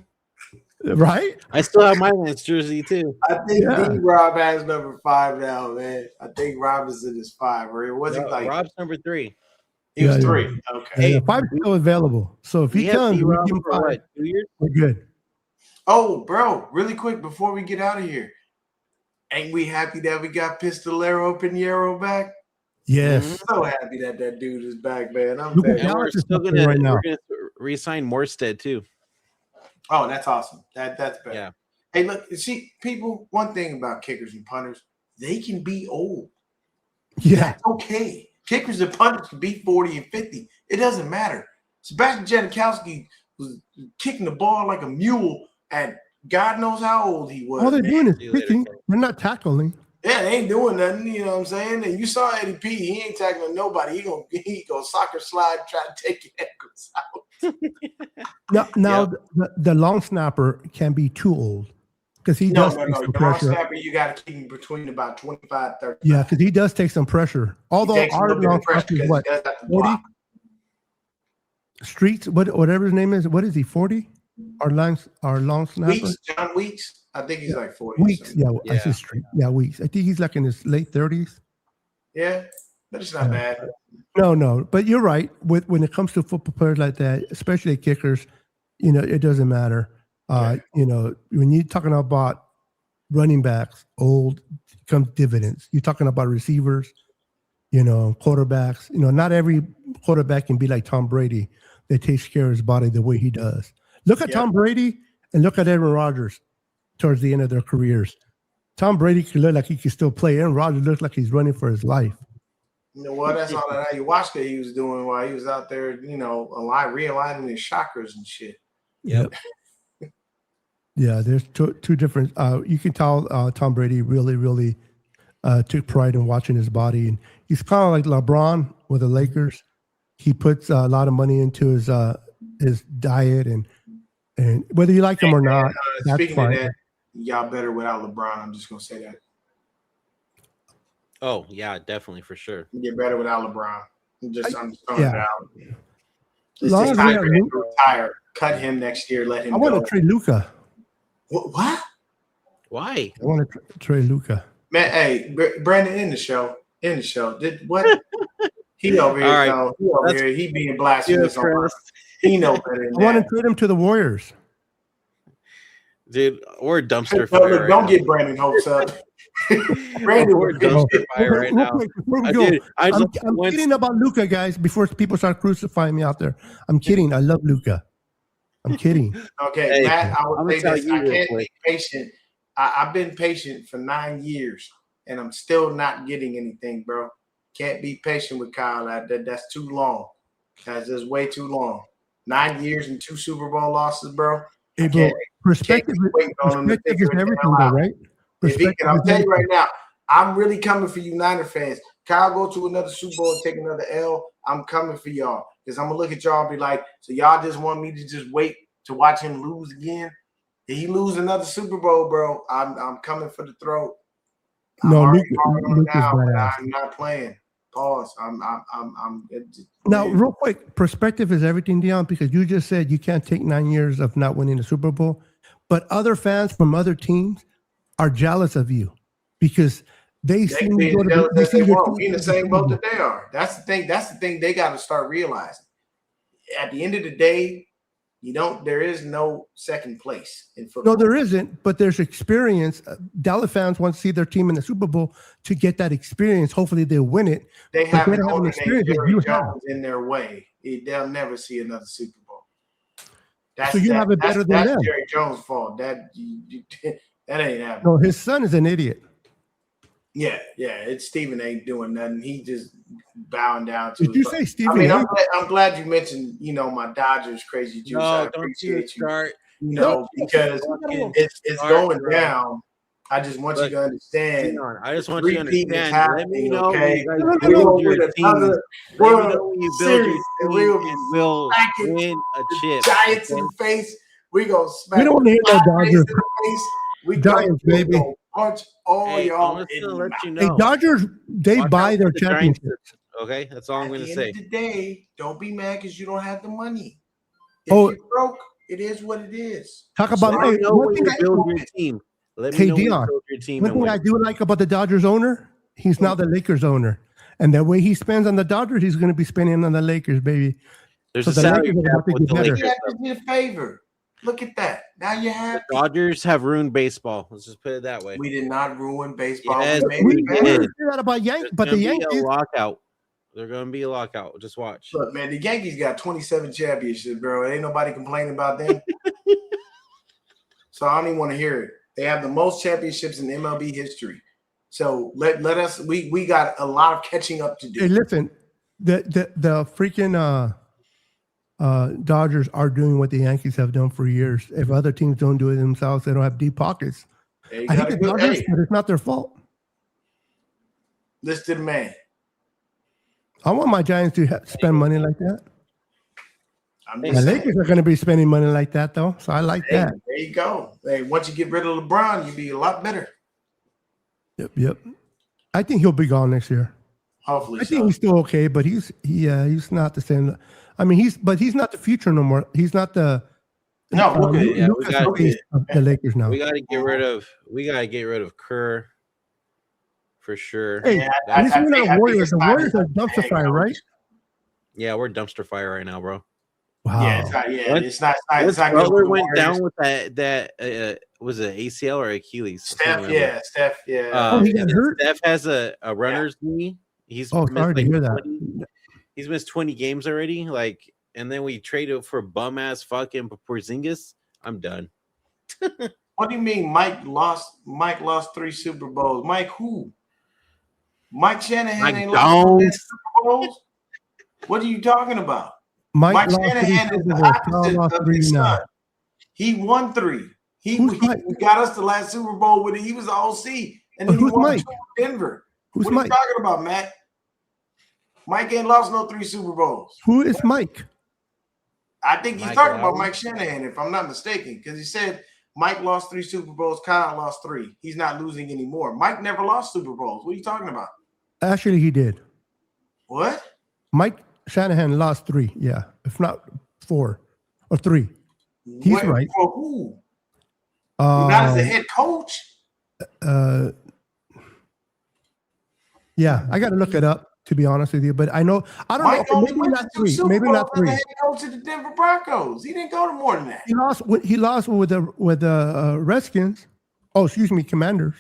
E: right?
C: I still have my Lance jersey too.
D: I think
E: Yeah.
D: D-Rob has number 5 now, man. I think Robinson is 5, or it wasn't like
C: Rob's number 3.
D: he was
E: Yeah, yeah.
D: 3. Okay.
E: Yeah, 5 is still available. So if
C: We
E: he
C: have
E: comes, we
C: D-Rob
E: give him
C: for
E: 5.
C: what? 2 years?
E: We're good.
D: Oh, bro, really quick before we get out of here, ain't we happy that we got Pistolero Pinheiro back?
E: Yes.
C: Mm-hmm.
D: So happy that that dude is back, man. I'm
E: Look at
D: back.
C: And we're
E: Dallas is
C: still
E: something
C: gonna
E: right now.
C: we're gonna re-sign Morstead too.
D: Oh, that's awesome. That's better.
C: Yeah.
D: Hey, look, see, people, one thing about kickers and punters, they can be old.
E: Yeah.
D: That's okay. Kickers and punters can be 40 and 50. It doesn't matter. Sebastian Janikowski was kicking the ball like a mule at God knows how old he was.
E: All they're doing is
C: See you later,
E: kicking.
C: Kevin.
E: They're not tackling.
D: Yeah, they ain't doing nothing, you know what I'm saying? And you saw Eddie P, he ain't tackling nobody. He gonna soccer slide, try to take your ankles out.
E: Now the long snapper can be too old because he does take some
D: The long
E: pressure.
D: snapper, you got to keep him between about 25, 30.
E: Yeah, because he does take some pressure. Although
D: He takes a
E: our
D: little bit
E: long
D: of pressure
E: snapper is
D: because
E: what,
D: he does have to
E: 40?
D: block.
E: Streets, whatever his name is, what is he, 40? Our long snapper?
D: Weeks, John Weeks, I think he's like 40. or
E: Weeks,
D: something.
E: yeah, I said Street. Yeah, Weeks. I think he's like in his late 30s.
D: Yeah, but it's not
E: Yeah.
D: bad.
E: No, but you're right. When it comes to football players like that, especially kickers, it doesn't matter. When you're talking about running backs, old comes dividends. You're talking about receivers, quarterbacks. Not every quarterback can be like Tom Brady that takes care of his body the way he does. Look at Tom Brady and look at Aaron Rodgers towards the end of their careers. Tom Brady could look like he could still play. Aaron Rodgers looks like he's running for his life.
D: You know what? That's all that ayahuasca he was doing while he was out there, realigning his chakras and shit.
C: Yep.
E: Yeah, there's two different. You can tell Tom Brady really, really took pride in watching his body, and he's kind of like LeBron with the Lakers. He puts a lot of money into his diet, and whether you like him or not, that's
D: Speaking
E: fine.
D: of that, y'all better without LeBron. I'm just gonna say that.
C: Oh yeah, definitely for sure.
D: You get better without LeBron. I'm just throwing it
E: Yeah.
D: out.
E: As
D: It's
E: long
D: just
E: as
D: time
E: we
D: for
E: have
D: him to retire. Cut him next year. Let him
E: I
D: go.
E: want to trade Luca.
D: What?
C: Why?
E: I want to trade Luca.
D: Man, hey, Brandon, in the show. Did what? He over here,
C: All right.
D: He over
C: That's-
D: here. He being blasphemous on
C: Chris.
D: He know better than
E: I want to
D: that.
E: trade him to the Warriors.
C: Dude, we're a dumpster
D: No,
C: fire.
D: look,
C: right
D: don't
C: now.
D: get Brandon hopes up. Brandon,
C: We're a dumpster fire right
E: Real
C: now.
E: quick, before we go,
C: Dude, I
E: I'm
C: just went-
E: kidding about Luca, guys. Before people start crucifying me out there, I'm kidding. I love Luca. I'm kidding.
D: Okay,
C: Hey,
D: Matt, I
C: I'm
D: would
C: gonna
D: say
C: tell
D: this.
C: you
D: I
C: real
D: can't
C: quick.
D: be patient. I've been patient for 9 years, and I'm still not getting anything, bro. Can't be patient with Kyle. That's too long. That's just way too long. 9 years and 2 Super Bowl losses, bro.
E: Hey, bro, perspective,
D: keep waiting on him to
E: perspective is
D: figure it
E: everything,
D: out.
E: though, right?
D: If he
E: Perspective
D: can, I'm
E: is
D: telling you
E: everything.
D: right now, I'm really coming for you Niner fans. Kyle go to another Super Bowl and take another L. I'm coming for y'all because I'm gonna look at y'all and be like, so y'all just want me to just wait to watch him lose again? If he lose another Super Bowl, bro, I'm coming for the throat.
E: No,
D: I'm already
E: Luka-
D: calling him
E: Luka's
D: now, but
E: badass.
D: I'm not playing. Pause.
E: Now, real quick, perspective is everything, Dion, because you just said you can't take 9 years of not winning the Super Bowl, but other fans from other teams are jealous of you because they
D: They
E: see
D: can be
E: you go
D: as
E: to
D: jealous as they
E: your
D: want.
E: team
D: We in the
E: to
D: same
E: Super
D: boat
E: Bowl.
D: that they are. That's the thing. That's the thing they got to start realizing. At the end of the day, there is no second place in football.
E: No, there isn't, but there's experience. Dallas fans want to see their team in the Super Bowl to get that experience. Hopefully, they'll win it.
D: They
E: But
D: have
E: they
D: an
E: don't have an
D: owner named
E: experience that
D: Jerry
E: you
D: Jones
E: have.
D: in their way. They'll never see another Super Bowl. That's,
E: So you have it better than
D: that's
E: them.
D: Jerry Jones' fault. That ain't happening.
E: No, his son is an idiot.
D: Yeah. It's Stephen ain't doing nothing. He just bowing down to.
E: Did you
D: his-
E: say Stephen?
D: I mean,
E: A?
D: I'm glad you mentioned, my Dodgers crazy juice. I
C: No, don't you
D: appreciate you.
C: start.
D: Because
C: Fucking
D: it's
C: start,
D: going
C: bro.
D: down. I just want you
C: Look,
D: to understand.
C: Dion, I just want you to
D: Repeat is
C: understand. Let me
D: happening,
C: know
D: okay?
C: when you
E: No,
C: guys
E: no,
D: We
E: no.
C: build
D: will
C: your
D: win
C: team.
D: another
C: Let me
D: World
C: know when you build
D: Series, and
C: your
D: we'll
C: team
D: be
C: and we'll
D: smacking
C: win a chip.
D: Giants in
C: okay?
D: the face. We gonna smack
E: We don't want to hear no
D: Padres
E: Dodgers.
D: in the face. We
E: Giants,
D: gonna
E: baby.
D: punch all
C: Hey,
D: y'all
C: I'm
D: in
C: just
D: the
C: gonna let
D: mouth.
C: you
E: Hey,
C: know.
E: Dodgers, they
C: Watch
E: buy
C: out
E: their
C: for the Giants.
E: championships.
C: Okay, that's all I'm
D: At
C: gonna
D: the
C: say.
D: end of the day, don't be mad because you don't have the money. If
E: Oh.
D: you're broke, It is what it is.
E: Talk about
C: Let me know
E: one
C: when
E: thing
C: you
E: I-
C: build your team. Let me
E: Hey,
C: know when you
E: Dion,
C: build your team.
E: one
C: And
E: thing I
C: when.
E: do like about the Dodgers owner, he's now the Lakers owner. And the way he spends on the Dodgers, he's going to be spending on the Lakers, baby.
C: There's
E: So
C: a
E: the
C: salary
E: Lakers are
C: cap
E: about to
C: with
E: get
C: the
E: better.
C: Lakers.
D: Yeah, I just did a favor. Look at that. Now you
C: The
D: have.
C: Dodgers have ruined baseball. Let's just put it that way.
D: We did not ruin baseball.
C: Yes,
D: We made
E: We
D: it
C: did.
D: better.
E: say that about Yankees,
C: There's
E: but the
C: gonna be
E: Yankees,
C: a lockout. They're going to be a lockout. Just watch.
D: Look, man, the Yankees got 27 championships, bro. Ain't nobody complaining about them. So I don't even want to hear it. They have the most championships in MLB history. So let us. We got a lot of catching up to do.
E: hey, listen, the freaking Dodgers are doing what the Yankees have done for years. If other teams don't do it themselves, they don't have deep pockets.
D: Hey, you
E: I
D: got
E: hate
D: a
E: the
D: good.
E: Dodgers,
D: Hey,
E: but it's not their fault.
D: listen to the man.
E: I want my Giants to spend money like that.
D: I'm
E: The
D: just saying.
E: Lakers are going to be spending money like that, though. So I like
D: Hey,
E: that.
D: there you go. Hey, once you get rid of LeBron, you'll be a lot better.
E: Yep. I think he'll be gone next year.
D: Hopefully,
E: I think
D: so.
E: he's still okay, but he's not the same. I mean, he's not the future no more. He's not the
D: No, we're good.
C: Yeah, we
E: Lucas
C: got
E: face of the Lakers now.
C: We got to get rid of Kerr for sure.
E: Hey,
D: I-
E: he's
D: I
E: winning
D: think-
E: the
D: I think
E: Warriors.
D: it's
E: The
D: time
E: Warriors
D: to-
E: are dumpster fire, right?
C: Yeah, we're dumpster fire right now, bro.
E: Wow.
D: Yeah, it's not. Yeah,
C: Once-
D: it's not.
C: Once
D: It's not good.
C: Butler
D: for the
C: went
D: Warriors.
C: down with that was it ACL or Achilles? I can't
D: Steph,
C: remember.
D: Steph, yeah.
E: Oh, he got
C: and
E: hurt?
C: Steph has a runner's knee. He's
E: Oh,
C: missed
E: sorry to
C: like
E: hear that.
C: 20 he's missed 20 games already. Like, and then we traded for bum ass fucking Porzingis. I'm done.
D: What do you mean Mike lost 3 Super Bowls? Mike who? Mike Shanahan
C: Mike
D: ain't lost no damn
C: Jones.
D: Super Bowls? What are you talking about?
E: Mike
D: Mike
E: lost
D: Shanahan
E: three
D: is
E: Super
D: the
E: Bowls.
D: opposite
E: Carl lost
D: of
E: three
D: his
E: now.
D: son. He won 3. He
E: Who's Mike?
D: got us the last Super Bowl with it. He was the OC. And then he
E: Who's
D: won
E: Mike?
D: 2 with Denver.
E: Who's
D: what
E: Mike?
D: are you talking about, Matt? Mike ain't lost no 3 Super Bowls.
E: Who is Mike?
D: I think he's
C: Mike
D: talking about
C: Lowry?
D: Mike Shanahan, if I'm not mistaken, because he said Mike lost 3 Super Bowls, Kyle lost 3. He's not losing anymore. Mike never lost Super Bowls. What are you talking about?
E: Actually, he did.
D: What?
E: Mike Shanahan lost 3. Yeah, if not 4 or 3. He's
D: What-
E: right.
D: For who? Not as a head coach.
E: Yeah, I got to look it up, to be honest with you. But I don't
D: Mike
E: know.
D: only
E: Maybe
D: went
E: not
D: to 2
E: 3.
D: Super
E: Maybe
D: Bowls
E: not
D: as the
E: 3.
D: head coach of the Denver Broncos. He didn't go to more than that.
E: He lost with the Redskins. Oh, excuse me, Commanders.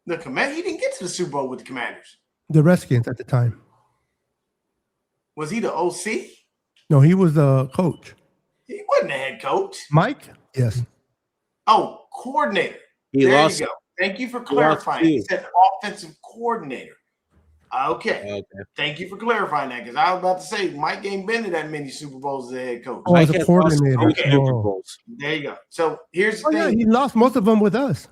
D: He didn't get to the Super Bowl with the Commanders.
E: The Redskins at the time.
D: Was he the OC?
E: No, he was the coach.
D: He wasn't the head coach.
E: Mike? Yes.
D: Oh, coordinator.
C: He
D: there
C: lost.
D: you go. Thank you for
C: lost
D: clarifying. He
C: 2.
D: said offensive coordinator. Okay.
C: Okay.
D: Thank you for clarifying that, because I was about to say Mike ain't been to that many Super Bowls as a head coach.
E: Oh, as
C: Mike
E: a
C: has lost
E: coordinator.
C: 3 Super
E: Oh.
C: Bowls.
D: There you go. So here's the
E: Oh, yeah,
D: thing.
E: he lost most of them with us.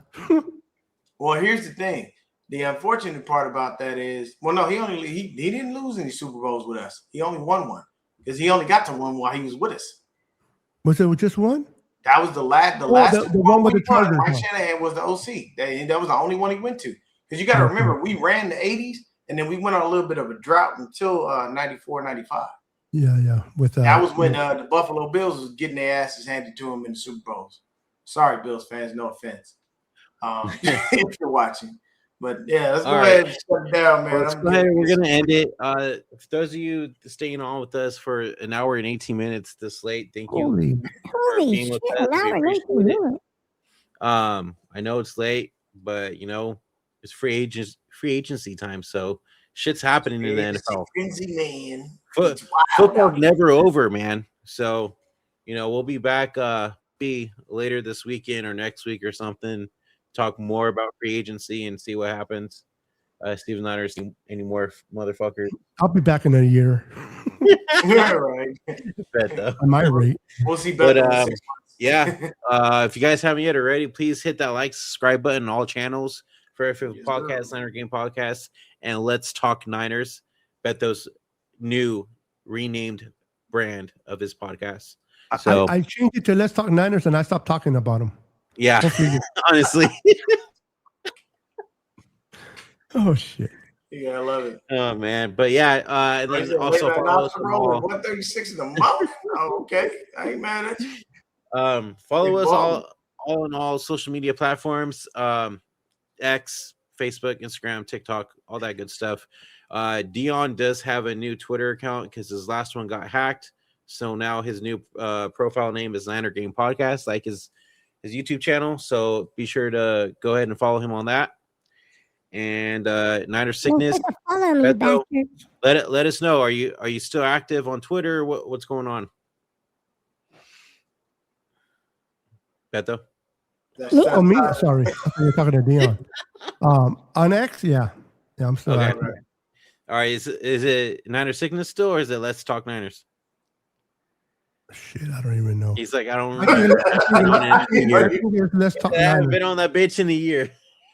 D: Well, here's the thing. The unfortunate part about that is, well, no, he didn't lose any Super Bowls with us. He only won one because he only got to one while he was with us.
E: Was it just one?
D: That was the last.
E: the
D: Super
E: one
D: Bowl
E: with
D: we
E: the
D: won.
E: Chargers,
D: Mike
E: huh?
D: Shanahan was the OC. That was the only one he went to. Because you got to
E: Okay.
D: remember, we ran the 80s, and then we went on a little bit of a drought until 94, 95.
E: Yeah. With
D: That was when the Buffalo Bills was getting their asses handed to them in the Super Bowls. Sorry, Bills fans, no offense. If you're watching. But yeah, let's go
C: All
D: ahead and shut it down, man.
C: Let's
D: I'm
C: go ahead.
D: getting
C: We're
D: this.
C: gonna end it. For those of you staying on with us for an hour and 18 minutes this late, thank you.
E: holy.
F: Holy
C: being
F: shit,
C: with us.
F: now
C: We
F: we're
C: appreciate
F: making
C: it.
F: it.
C: I know it's late, but it's free agency time, so shit's happening in the NFL.
D: Frenzy, man.
C: Foot-
D: It's wild
C: Football's
D: out here.
C: never over, man. So, we'll be back be later this weekend or next week or something. Talk more about free agency and see what happens. Steven Snyder, any more motherfuckers?
E: I'll be back in a year
D: Yeah, right.
C: Bet, though.
E: at my rate.
D: We'll see
C: But,
D: better in 6 months.
C: Yeah. If you guys haven't yet already, please hit that like, subscribe button on all channels for FF
D: Yes,
C: Podcast,
D: sir.
C: Niner Game Podcast, and Let's Talk Niners. Betto's new renamed brand of his podcast. So,
E: I changed it to Let's Talk Niners and I stopped talking about them.
C: yeah,
E: Hopefully
C: honestly.
E: oh, shit.
D: Yeah, I love it.
C: Oh man, but yeah, and then also
D: Late night
C: follow us
D: Nostra
C: on
D: roll
C: all,
D: at 136 in the morning. Oh, okay, I ain't mad at you.
C: follow
D: Big
C: us
D: ballin'.
C: all on all social media platforms, X, Facebook, Instagram, TikTok, all that good stuff. Dion does have a new Twitter account because his last one got hacked, so now his new profile name is Niner Game Podcast, like his YouTube channel. So be sure to go ahead and follow him on that. And Niner Sickness,
F: Follow me,
C: Beto,
F: bastard.
C: let us know. Are you still active on Twitter? What's going on, Beto?
D: That's
E: Me? Oh, me?
D: not-
E: Sorry. I thought you were talking to Dion. On X, yeah. Yeah, I'm still
C: Okay.
E: active.
C: All right. Is it Niner Sickness still, or is it Let's Talk Niners?
E: Shit, I don't even know.
C: He's like, I don't
E: I think
C: remember.
E: I think it's Let's Talk
C: I haven't
E: Niners.
C: been on that bitch in a year.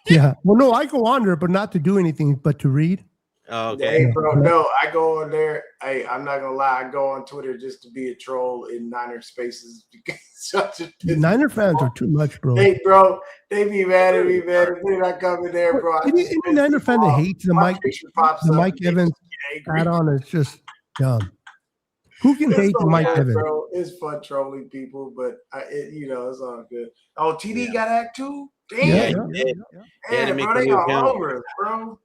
E: Yeah. Well, no, I go on there, but not to do anything, but to read.
C: Oh, okay.
D: Hey, bro, no, I go on there. Hey, I'm not gonna lie. I go on Twitter just to be a troll in Niner spaces because such a
E: Niner fans are too much, bro.
D: Hey, bro, they be mad at me, man. If they're not coming there, bro.
E: Any Niner fan that hates the
D: My
E: Mike,
D: picture pops
E: the
D: up
E: Mike
D: and they
E: Evans
D: just get angry.
E: add-on is just dumb. Who can
D: It's
E: hate
D: so
E: the Mike
D: bad,
E: Evans?
D: bro. It's fun trolling people, but it's all good. Oh, TD got hacked too. Damn,
C: He had to
D: man,
C: make
D: bro,
C: a
D: they
C: new
D: all
C: account.
D: over us, bro.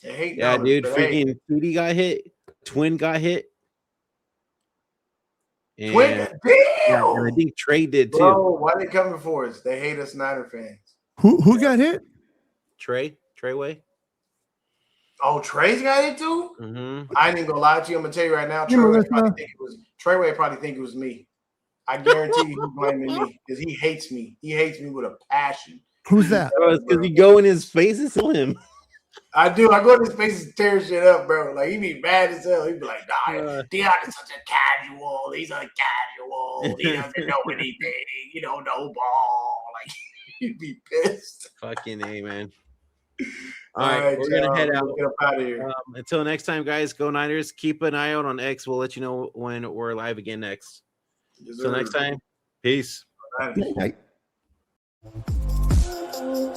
D: They hate
C: Yeah,
D: on us,
C: dude.
D: but hey,
C: Freaking Tootie got hit. Twin got hit. And,
D: Twin,
C: yeah, and I
D: damn,
C: think Trey did too.
D: bro. Why they coming for us? They hate us, Niner fans.
E: Who got hit?
C: Treyway.
D: Oh, Trey's got it too.
C: Mm-hmm.
D: I ain't even gonna lie to you. I'm gonna tell you right now.
E: Yeah,
D: Treyway
E: Melissa.
D: probably think it was me. I guarantee you, he's blaming me because he hates me. He hates me with a passion.
E: Who's that?
C: Because you go in his face and tell him.
D: I do. I go to his face and tear shit up, bro. Like he be mad as hell. He be like, "Nah, Dion is such a casual. He's a casual. He doesn't know anything. You don't know ball." Like he'd be pissed.
C: Fucking A, man.
D: All
C: All right, we're gonna head out.
D: Get up out of here.
C: Until next time, guys, go Niners. Keep an eye out on X. We'll let you know when we're live again next.
D: Yes,
C: Until
D: sir.
C: next time, peace.
D: All right.
E: Night.